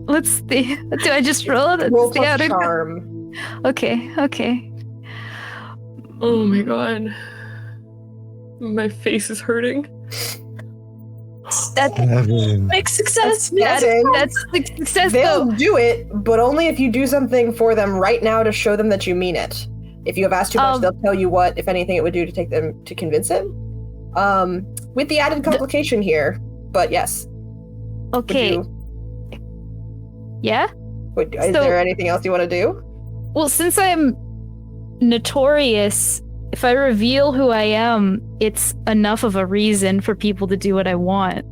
What's the... Do I just roll? Roll The plus other- charm. Okay. Oh my god. My face is hurting. That 7. makes success. That's success They'll though. do it, but only if you do something for them right now to show them that you mean it. If you have asked too much, they'll tell you what, if anything, it would do to take them to convince him. With the added complication here, but yes. Okay. Yeah? Is there anything else you want to do? Well, since I'm notorious, if I reveal who I am, it's enough of a reason for people to do what I want.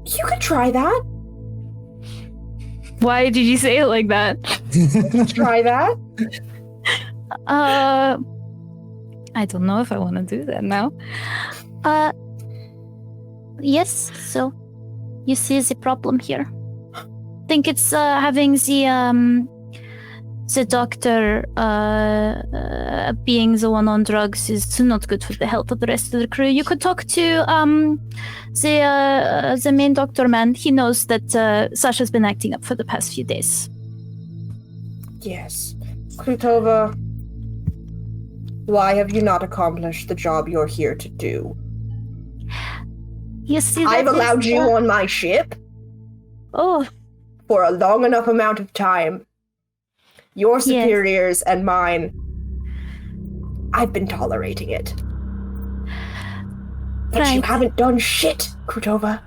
You could try that. Why did you say it like that? Try that. I don't know if I want to do that now. Yes, so you see the problem here. Think it's having the doctor being the one on drugs is not good for the health of the rest of the crew. You could talk to the main doctor man. He knows that Sasha's been acting up for the past few days. Yes. Krutova, why have you not accomplished the job you're here to do? You see, I've allowed you on my ship Oh, for a long enough amount of time. Your superiors and mine, I've been tolerating it. But you haven't done shit, Krutova.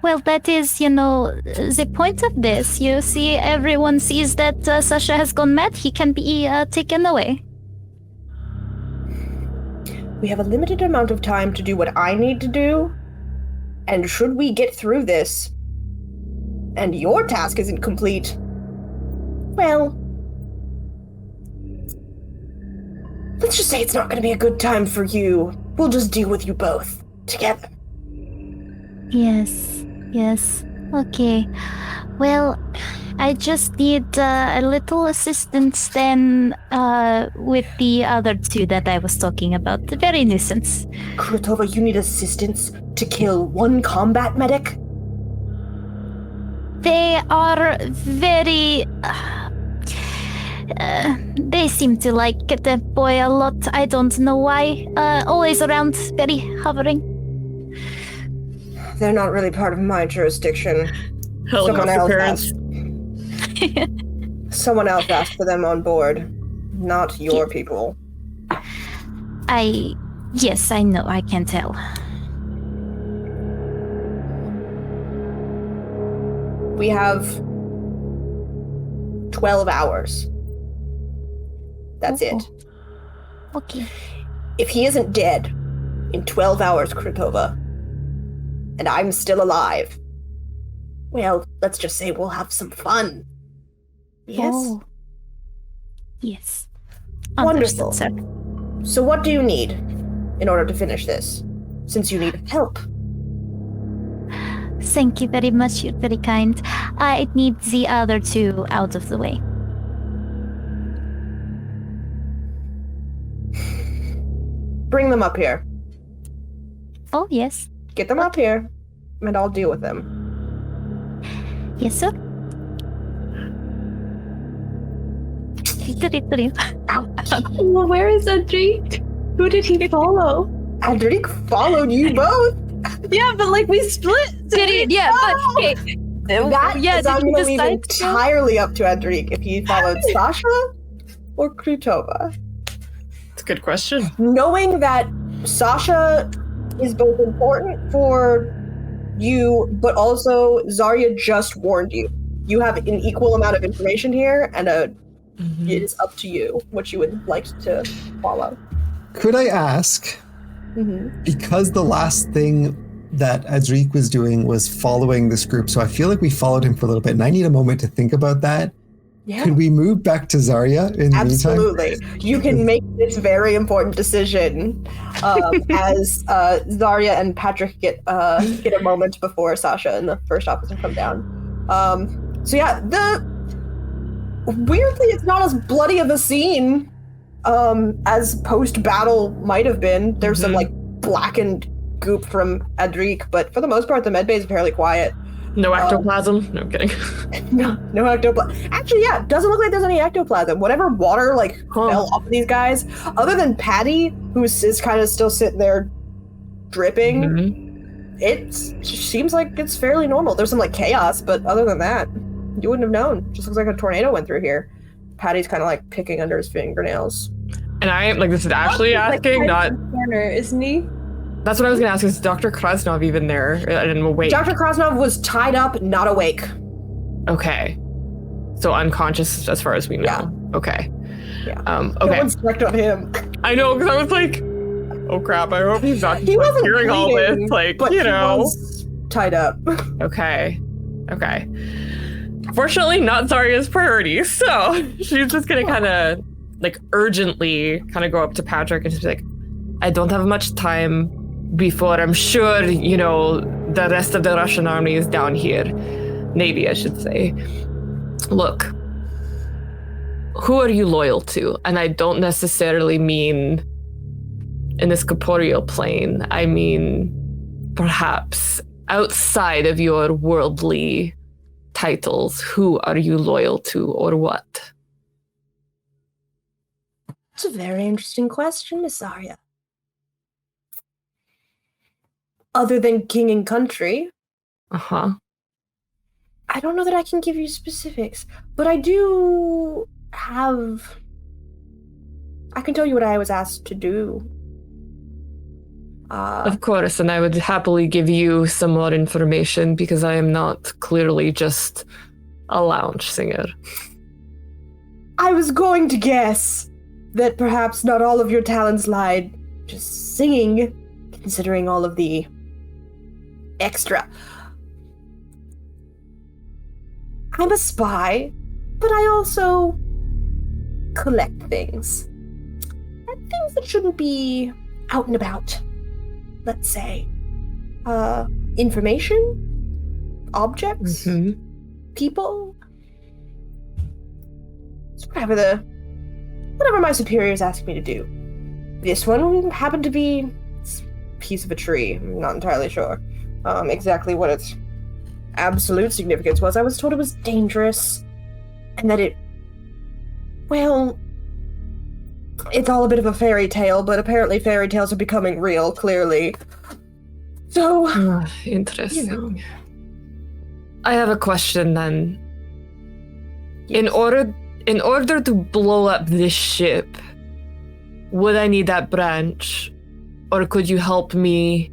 well, that is, the point of this. You see, everyone sees that Sasha has gone mad. He can be taken away. We have a limited amount of time to do what I need to do, and should we get through this, and your task isn't complete, well, let's just say it's not going to be a good time for you. We'll just deal with you both together. Yes. Okay. Well, I just need a little assistance then with the other two that I was talking about. The very nuisance. Krutova, you need assistance to kill one combat medic? They are very... they seem to like the boy a lot. I don't know why. Always around, very hovering. They're not really part of my jurisdiction. Helicopter parents. Someone else asked for them on board, not your people. Yes, I know, I can tell. We have 12 hours. That's it. Okay. If he isn't dead in 12 hours, Krutova, and I'm still alive, well, let's just say we'll have some fun. Yes? Oh. Yes. Wonderful. Understood, sir. So what do you need in order to finish this, since you need help? Thank you very much, you're very kind. I need the other two out of the way. Bring them up here. Oh, yes. Get them up here, and I'll deal with them. Yes, sir. Well, where is Adric? Who did he follow? Adric followed you both. Yeah, but like we split. Did he? Yeah, but okay. That Yeah, is did I'm you going to leave decide to? entirely up to Adric if he followed Sasha or Krutova. It's a good question. Knowing that Sasha is both important for you, but also Zarya just warned you. You have an equal amount of information here, and it is up to you what you would like to follow. Could I ask, because the last thing that Adric was doing was following this group, so I feel like we followed him for a little bit, and I need a moment to think about that. Yeah. Could we move back to Zarya in the meantime? Absolutely. You can make this very important decision as Zarya and Patrick get a moment before Sasha and the first officer come down. So yeah, Weirdly, it's not as bloody of a scene as post-battle might have been. There's some like blackened goop from Adric, but for the most part, the medbay is fairly quiet. No ectoplasm? No, I'm kidding. No ectoplasm. Actually, yeah, doesn't look like there's any ectoplasm. Whatever water fell off of these guys, other than Patty, who is kind of still sitting there dripping, it seems like it's fairly normal. There's some like chaos, but other than that, you wouldn't have known. Just looks like a tornado went through here. Patty's kind of like picking under his fingernails. And I am like, this is actually asking, not corner, isn't he? That's what I was gonna ask. Is Dr. Krasnov even there? I didn't awake. Dr. Krasnov was tied up, not awake. Okay. So unconscious as far as we know. Yeah. Okay. Yeah. Okay. No one's checked on him. I know, because I was like, oh crap, I hope he's not He wasn't hearing all bleeding, this. Like, but you he know. was tied up. Okay. Fortunately, not Zarya's priority. So she's just gonna kind of like urgently kind of go up to Patrick and just be like, I don't have much time before I'm sure, you know, the rest of the Russian army is down here. Navy, I should say. Look, who are you loyal to? And I don't necessarily mean in this corporeal plane. I mean, perhaps outside of your worldly titles, who are you loyal to or what? It's a very interesting question, Miss Zarya. Other than king and country, Uh-huh. I don't know that I can give you specifics, but I do have... I can tell you what I was asked to do. Of course, and I would happily give you some more information because I am not clearly just a lounge singer. I was going to guess that perhaps not all of your talents lied just singing, considering all of the extra. I'm a spy, but I also collect things. And things that shouldn't be out and about. Let's say. Information? Objects? People? It's whatever my superiors ask me to do. This one happened to be a piece of a tree. I'm not entirely sure exactly what its absolute significance was. I was told it was dangerous, and that it's all a bit of a fairy tale, but apparently fairy tales are becoming real, clearly. So... Interesting. You know. I have a question then. Yes. In order to blow up this ship, would I need that branch? Or could you help me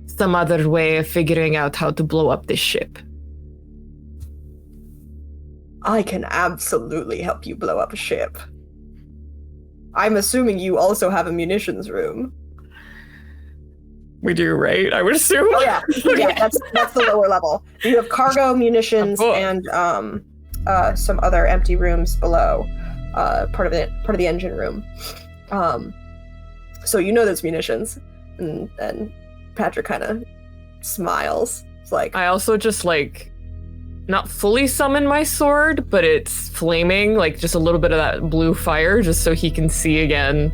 some other way of figuring out how to blow up this ship? I can absolutely help you blow up a ship. I'm assuming you also have a munitions room. We do, right? I would assume. Oh yeah, yeah. That's the lower level. You have cargo, munitions, and some other empty rooms below, part of the engine room. So you know there's munitions, and Patrick kind of smiles. It's like, I also just not fully summon my sword, but it's flaming, like just a little bit of that blue fire, just so he can see again.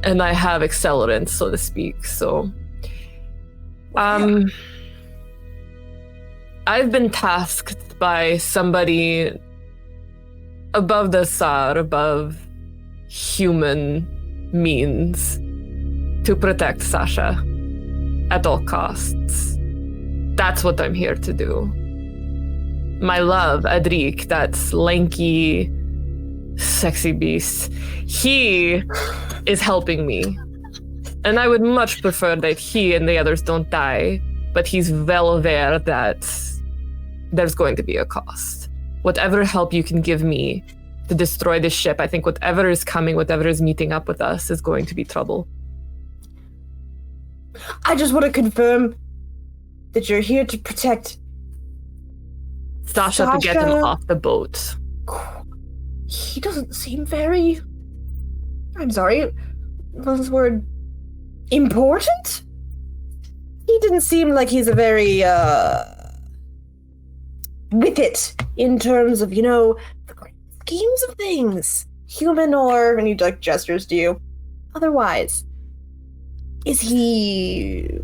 And I have accelerants, so to speak. So, I've been tasked by somebody above the Tsar, above human means, to protect Sasha at all costs. That's what I'm here to do. My love, Adric, that lanky, sexy beast, he is helping me. And I would much prefer that he and the others don't die, but he's well aware that there's going to be a cost. Whatever help you can give me to destroy this ship, I think whatever is coming, whatever is meeting up with us is going to be trouble. I just want to confirm that you're here to protect Sasha to get him off the boat. He doesn't seem very... I'm sorry, was this word important? He didn't seem like he's a very, with it, in terms of, the schemes of things, human or, and he like gestures to you, otherwise, is he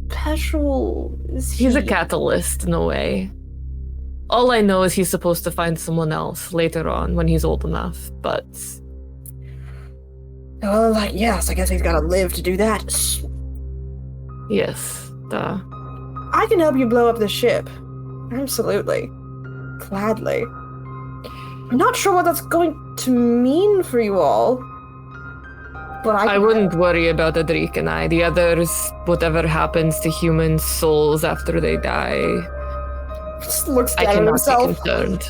special? He's a catalyst in a way. All I know is he's supposed to find someone else later on when he's old enough, but... Well, like, yes, I guess he's gotta live to do that. Yes, duh. I can help you blow up the ship. Absolutely. Gladly. I'm not sure what that's going to mean for you all, but I wouldn't worry about Adrik and I. The others, whatever happens to human souls after they die, just looks I down at cannot himself. be concerned.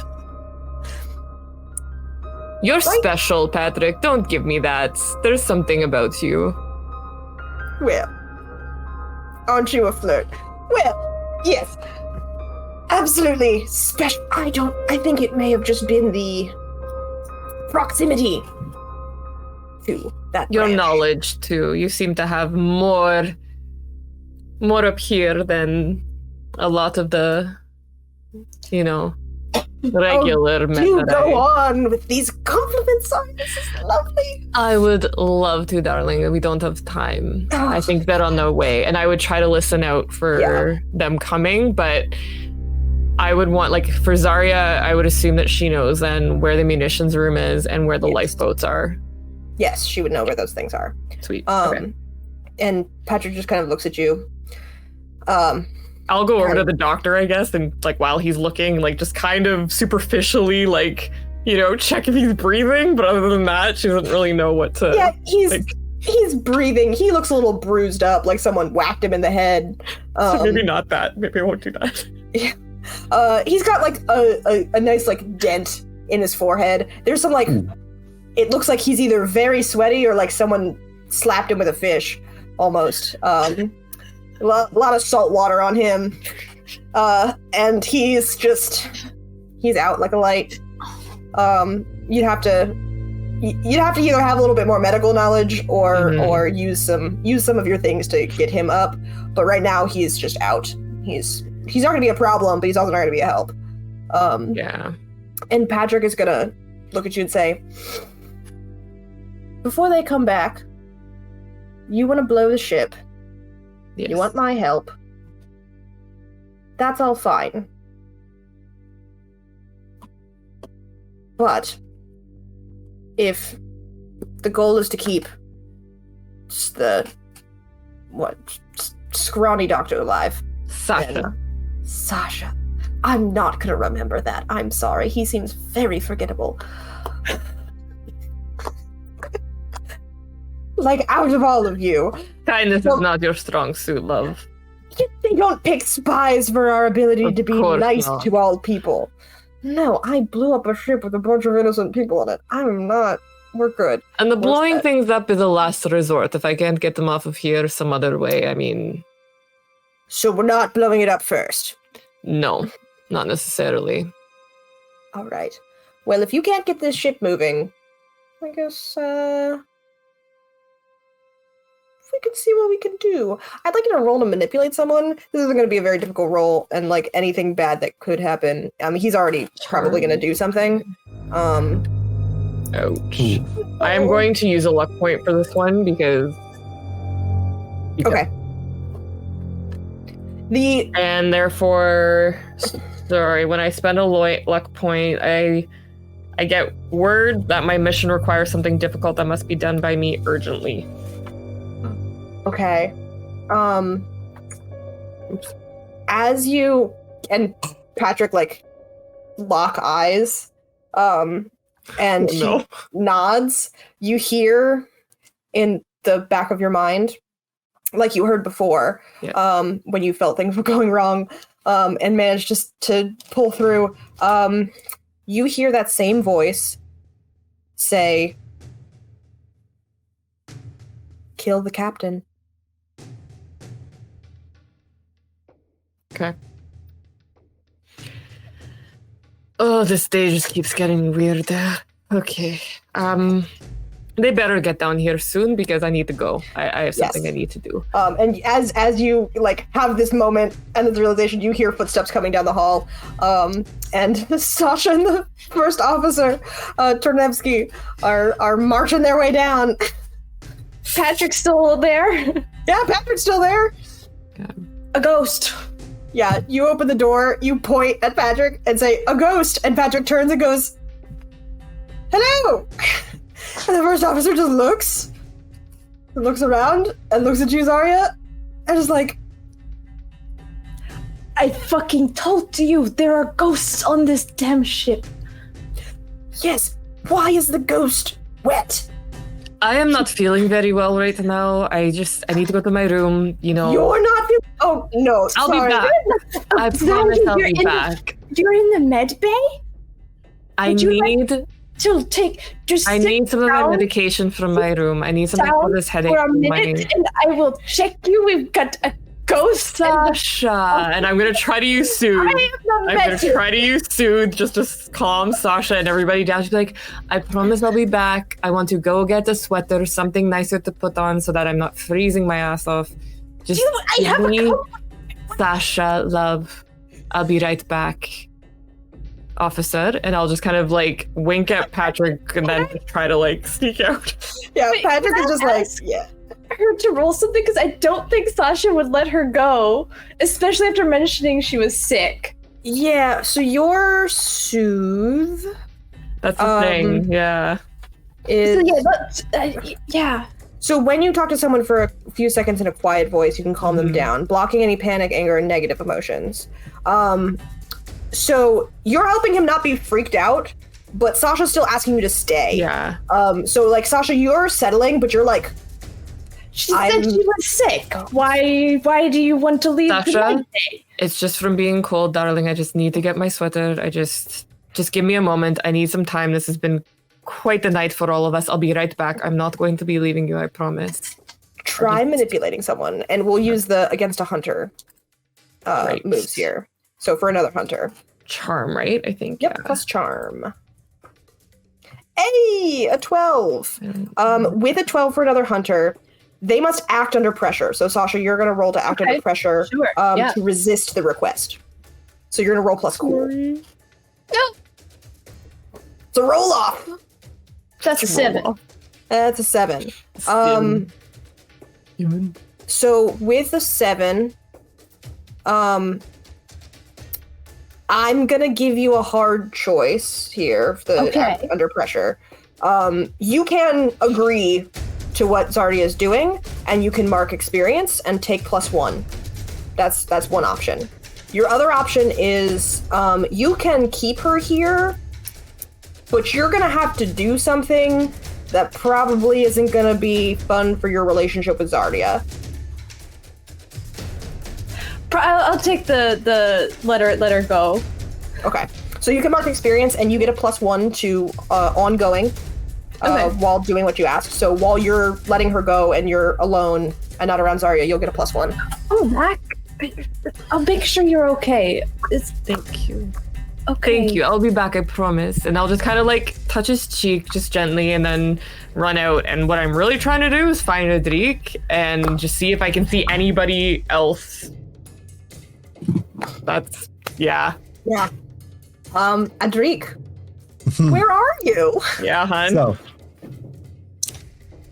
You're special, Patrick. Don't give me that. There's something about you. Well, aren't you a flirt? Well, yes. Absolutely special. I think it may have just been the proximity to that Your branch. knowledge, too. You seem to have more up here than a lot of the, regular men. Do that go on with these compliments. This is lovely. I would love to, darling. We don't have time. I think they're on their way, and I would try to listen out for them coming, but I would want, like, for Zarya, I would assume that she knows then where the munitions room is and where the lifeboats are. Yes, she would know where those things are. Sweet. Okay. And Patrick just kind of looks at you. I'll go over to the doctor, I guess, and, like, while he's looking, like, just kind of superficially, like, check if he's breathing, but other than that, she doesn't really know what to... Yeah, he's breathing. He looks a little bruised up, like someone whacked him in the head. So maybe not that. Maybe I won't do that. Yeah. He's got, like, a nice, like, dent in his forehead. There's some, like... It looks like he's either very sweaty or, like, someone slapped him with a fish, almost. A lot of salt water on him. And he's out like a light. You'd have to either have a little bit more medical knowledge or use some of your things to get him up. But right now he's just out. He's not gonna be a problem, but he's also not gonna be a help. Yeah. And Patrick is gonna look at you and say, before they come back, you want to blow the ship. Yes. You want my help. That's all fine. But if the goal is to keep the scrawny doctor alive, Sasha. I'm not gonna remember that. I'm sorry. He seems very forgettable. Like, out of all of you. Kindness is not your strong suit, love. They don't pick spies for our ability to be nice to all people. No, I blew up a ship with a bunch of innocent people in it. I'm not. We're good. And the blowing things up is a last resort. If I can't get them off of here some other way, I mean... So we're not blowing it up first? No, not necessarily. All right. Well, if you can't get this ship moving, I guess, we can see what we can do. I'd like you to roll to manipulate someone. This isn't going to be a very difficult roll, and, like, anything bad that could happen, he's already probably going to do something. Ouch. I am going to use a luck point for this one because... Okay. And therefore, sorry, when I spend a luck point, I get word that my mission requires something difficult that must be done by me urgently. Okay. As you and Patrick, like, lock eyes, and he nods, you hear in the back of your mind, like you heard before, when you felt things were going wrong, and managed just to pull through, you hear that same voice say, "Kill the captain." Okay. Oh, this day just keeps getting weirder. Okay. They better get down here soon because I need to go. I have something I need to do. And as you like have this moment and this realization, you hear footsteps coming down the hall. And Sasha and the first officer, Turnevsky, are marching their way down. Patrick's still there. Yeah, Patrick's still there. Yeah. A ghost. Yeah, you open the door, you point at Patrick and say, "A ghost," and Patrick turns and goes, "Hello!" And the first officer just looks around, and looks at you, Zarya, and is like, I fucking told you there are ghosts on this damn ship. "Yes, why is the ghost wet?" I am not feeling very well right now. I need to go to my room, You're not feeling... Oh, no, I'll sorry. be back. I promise I'll be back. You're in the med bay? I need some of my medication from my room. I need something for this headache. For a minute, and I will check you. We've got a ghost. Sasha, and I'm gonna try to use soothe. I'm gonna try to use soothe just to calm Sasha and everybody down. She's like, I promise I'll be back. I want to go get a sweater, something nicer to put on so that I'm not freezing my ass off. Just give me Sasha, love. I'll be right back, officer. And I'll just kind of like wink at Patrick and then try to like sneak out. Yeah, Patrick is just like, yeah. Her to roll something because I don't think Sasha would let her go, especially after mentioning she was sick. Yeah, so your soothe That's the thing, yeah. Yeah. So when you talk to someone for a few seconds in a quiet voice, you can calm them down, blocking any panic, anger, and negative emotions. So you're helping him not be freaked out, but Sasha's still asking you to stay. Yeah. So like Sasha, you're settling, but you're like, she said she was sick. Why do you want to leave Sasha, the med bay? It's just from being cold, darling. I just need to get my sweater. Just give me a moment. I need some time. This has been quite the night for all of us. I'll be right back. I'm not going to be leaving you, I promise. Try manipulating someone, and we'll use the against a hunter moves here. So for another hunter. Charm, right? I think. Yep, yeah. plus charm. Hey, a 12. With a 12 for another hunter, they must act under pressure. So Sasha, you're going to roll to act under pressure to resist the request. So you're going to roll plus cool. Nope. It's a roll off. That's a 7. That's a 7. So with a 7, I'm gonna give you a hard choice here. Act under pressure. You can agree to what Zarya is doing, and you can mark experience and take +1. That's one option. Your other option is you can keep her here, but you're gonna have to do something that probably isn't gonna be fun for your relationship with Zarya. I'll take the let her go. Okay, so you can mark experience, and you get a +1 to ongoing while doing what you ask. So while you're letting her go and you're alone and not around Zarya, you'll get a +1. Oh, Mac, I'll make sure you're okay. Thank you. Okay. Thank you. I'll be back, I promise. And I'll just kind of like touch his cheek just gently and then run out. And what I'm really trying to do is find Adrik and just see if I can see anybody else. That's, yeah. Yeah. Adrik, where are you? Yeah, hun. So,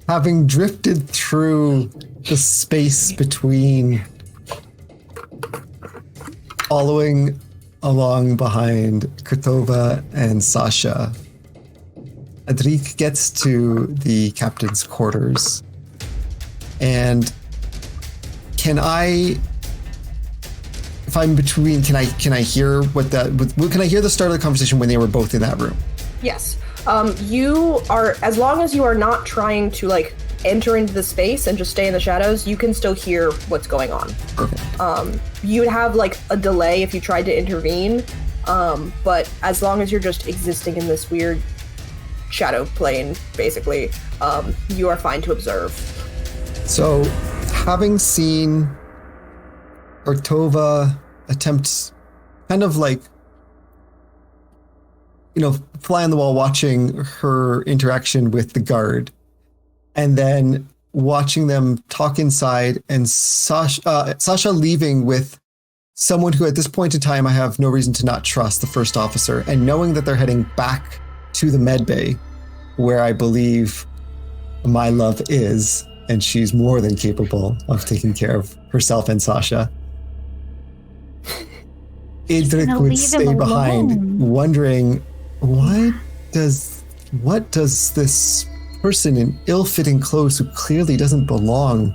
having drifted through the space between, following along behind Kotova and Sasha, Adrik gets to the captain's quarters. And can I hear can I hear the start of the conversation when they were both in that room? Yes. You are, as long as you are not trying to like enter into the space and just stay in the shadows, you can still hear what's going on. Perfect. You would have like a delay if you tried to intervene, but as long as you're just existing in this weird shadow plane, basically, you are fine to observe. So, having seen Ortova attempt kind of like, fly on the wall watching her interaction with the guard and then watching them talk inside, and Sasha leaving with someone who at this point in time I have no reason to not trust, the first officer, and knowing that they're heading back to the med bay where I believe my love is, and she's more than capable of taking care of herself and Sasha. Idrik would stay behind, wondering what does this person in ill-fitting clothes who clearly doesn't belong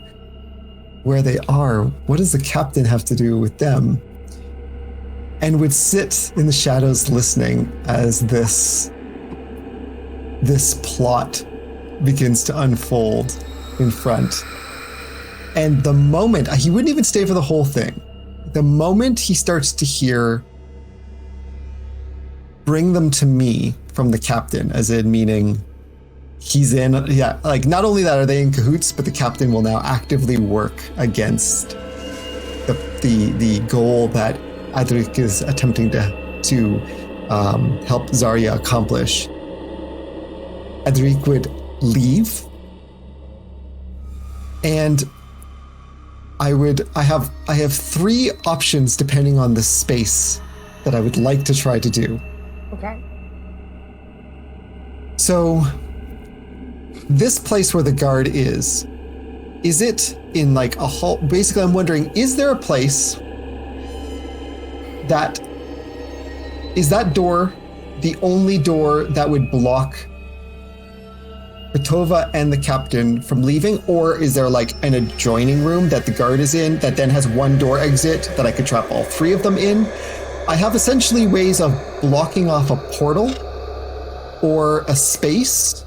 where they are, what does the captain have to do with them? And would sit in the shadows listening as this plot begins to unfold in front. And the moment, he wouldn't even stay for the whole thing. The moment he starts to hear, "Bring them to me," from the captain, as in meaning he's in, like not only that are they in cahoots, but the captain will now actively work against the goal that Adrik is attempting to help Zarya accomplish. Adrik would leave, and I have 3 options depending on the space that I would like to try to do. Okay. So, this place where the guard is it in like a hall? Basically, I'm wondering, is there a place is that door the only door that would block Petova and the captain from leaving? Or is there like an adjoining room that the guard is in that then has one door exit that I could trap all 3 of them in? I have essentially ways of blocking off a portal or a space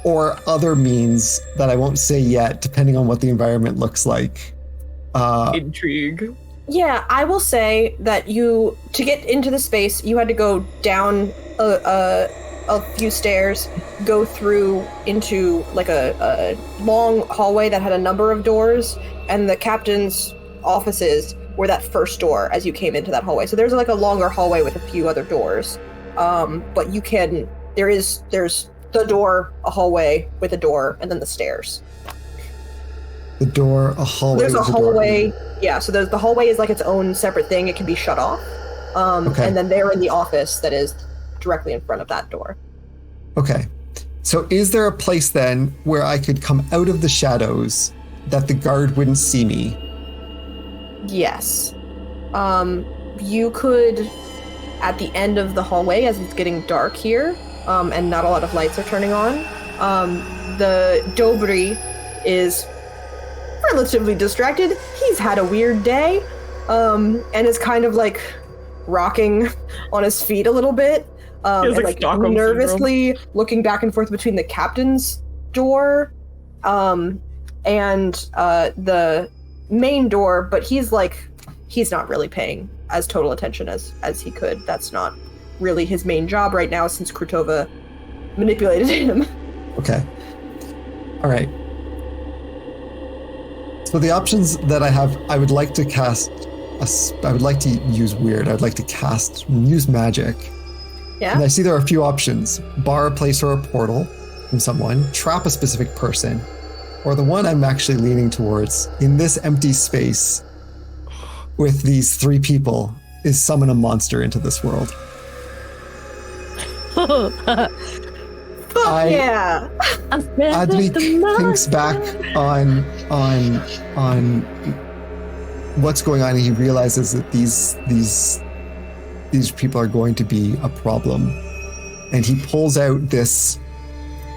or other means that I won't say yet, depending on what the environment looks like. Intrigue. Yeah, I will say that to get into the space, you had to go down a few stairs, go through into like a long hallway that had a number of doors, and the captain's offices were that first door as you came into that hallway. So there's like a longer hallway with a few other doors. But there's the door, a hallway with a door, and then the stairs. The door, a hallway. There's a hallway. Yeah, so the hallway is like its own separate thing. It can be shut off. Okay. And then they're in the office that is directly in front of that door. Okay. So is there a place then where I could come out of the shadows that the guard wouldn't see me? Yes. You could, at the end of the hallway, as it's getting dark here, and not a lot of lights are turning on, the Dobry is relatively distracted. He's had a weird day, and is kind of like rocking on his feet a little bit, and like nervously looking back and forth between the captain's door and the main door, but he's not really paying as total attention as he could. That's not really his main job right now, since Krutova manipulated him. Okay. All right. So the options that I have, I would like to I would like to use weird. I would like to use magic. Yeah. And I see there are a few options: bar a place or a portal from someone, trap a specific person, or the one I'm actually leaning towards in this empty space with these 3 people is summon a monster into this world. Yeah. Adrik thinks back on what's going on, and he realizes that these people are going to be a problem. And he pulls out this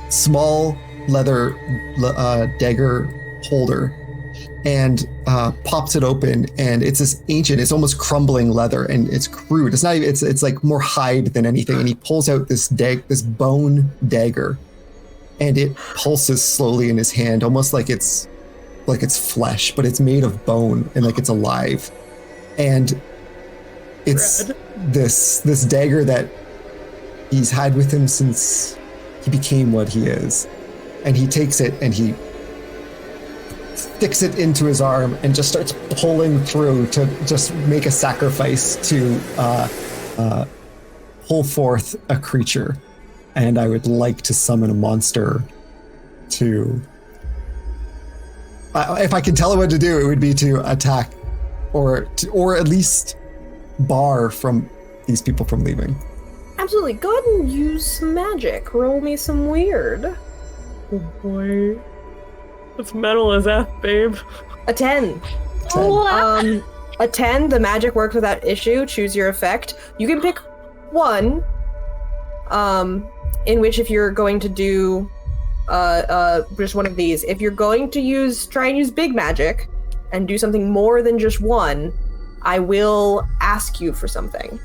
small leather dagger holder and pops it open, and it's this ancient, it's almost crumbling leather, and it's crude. It's not even, it's like more hide than anything. And he pulls out this bone dagger, and it pulses slowly in his hand, almost like it's flesh, but it's made of bone and like it's alive. And it's this dagger that he's had with him since he became what he is. And he takes it and he sticks it into his arm and just starts pulling through to just make a sacrifice to pull forth a creature. And I would like to summon a monster to... if I could tell it what to do, it would be to attack or at least bar from these people from leaving. Absolutely. Go ahead and use some magic. Roll me some weird. Oh boy. It's metal as F, babe. A 10. A 10, the magic works without issue. Choose your effect. You can pick one, in which if you're going to do just one of these, if you're going to try and use big magic and do something more than just one, I will ask you for something.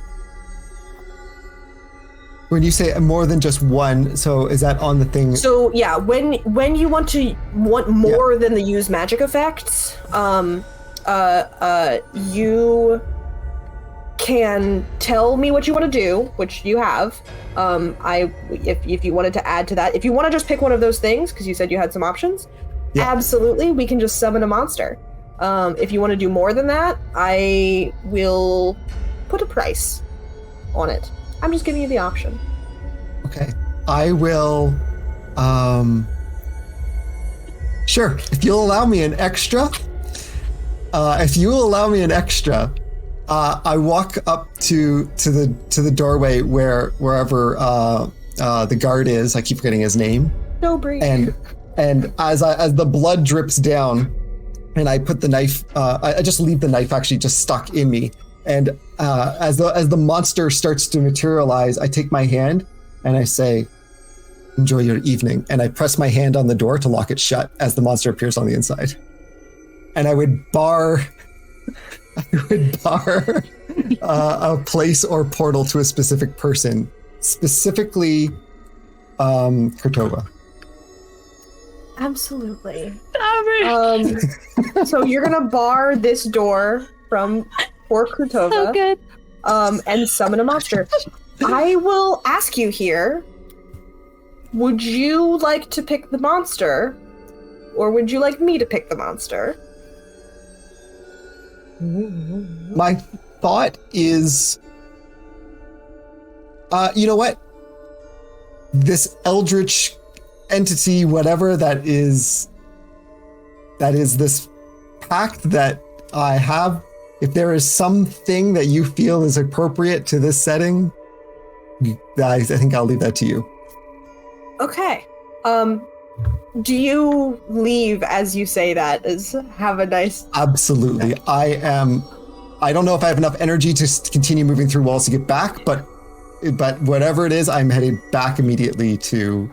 When you say more than just one, so is that on the thing? So yeah, when you want more than the use magic effects, you can tell me what you want to do, which you have. If you wanted to add to that, if you want to just pick one of those things, because you said you had some options, absolutely, we can just summon a monster. If you want to do more than that, I will put a price on it. I'm just giving you the option. Okay. I will, sure. If you'll allow me an extra, I walk up to the doorway wherever the guard is. I keep forgetting his name. Dobry. And as the blood drips down, and I put the knife, I just leave the knife actually just stuck in me. And as the monster starts to materialize, I take my hand and I say, "Enjoy your evening." And I press my hand on the door to lock it shut as the monster appears on the inside. And I would bar a place or portal to a specific person, specifically Kurtova. Absolutely. So you're gonna bar this door for Kurtova. So good. And summon a monster. I will ask you here, would you like to pick the monster, or would you like me to pick the monster? My thought is, you know what? This eldritch entity, whatever that is this pact that I have, if there is something that you feel is appropriate to this setting, I think I'll leave that to you. Okay. Do you leave as you say that? Have a nice... Absolutely. I don't know if I have enough energy to continue moving through walls to get back, but whatever it is, I'm headed back immediately to...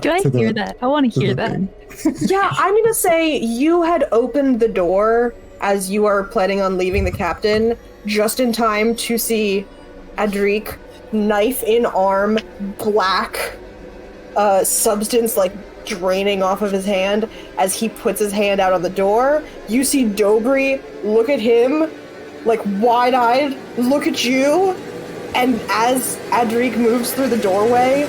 Do I hear that? I want to hear that. Yeah, I'm going to say you had opened the door as you are planning on leaving the captain, just in time to see Adric, knife in arm, black substance like draining off of his hand as he puts his hand out on the door. You see Dobry look at him, like wide-eyed, look at you, and as Adric moves through the doorway,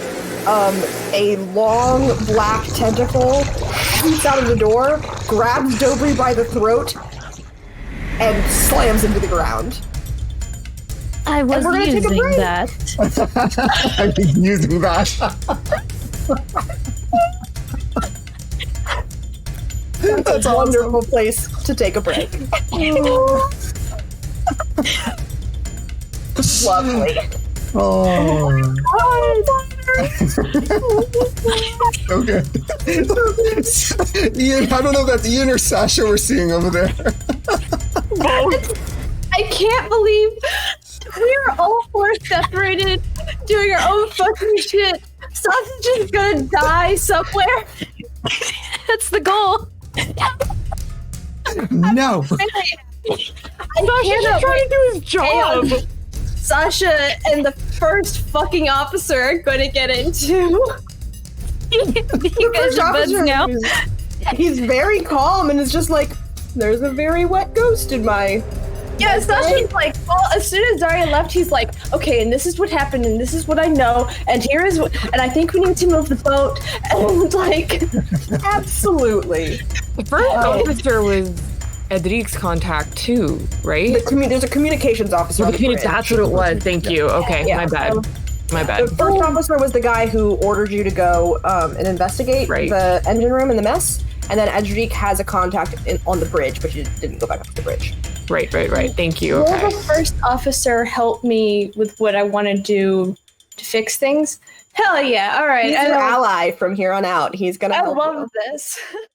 a long black tentacle shoots out of the door, grabs Dobry by the throat, and slams into the ground. I was using that. I've been using that. That's a wonderful place to take a break. Lovely. Oh. Okay. Ian, I don't know if that's Ian or Sasha we're seeing over there. I can't believe we're all four separated, doing our own fucking shit. Sausage is gonna die somewhere. That's the goal. No. Sasha's trying to do his job. Sasha and the first fucking officer are gonna get into. You guys are buds now. He's very calm and is just like, there's a very wet ghost in my... Yeah, Sasha's like, well, as soon as Daria left, he's like, okay, and this is what happened, and this is what I know, and here is what, and I think we need to move the boat, and like... Absolutely. The first officer was Edric's contact too, right? There's a communications officer. That's what it was. Thank you. Okay, Yeah. my bad. My bad. The first officer was the guy who ordered you to go and investigate the engine room and the mess. And then Edric has a contact on the bridge, but you didn't go back up to the bridge. Right. Thank you. Will Okay. the first officer help me with what I want to do to fix things? Hell yeah! All right, He's your ally from here on out. He's gonna I help love this. you.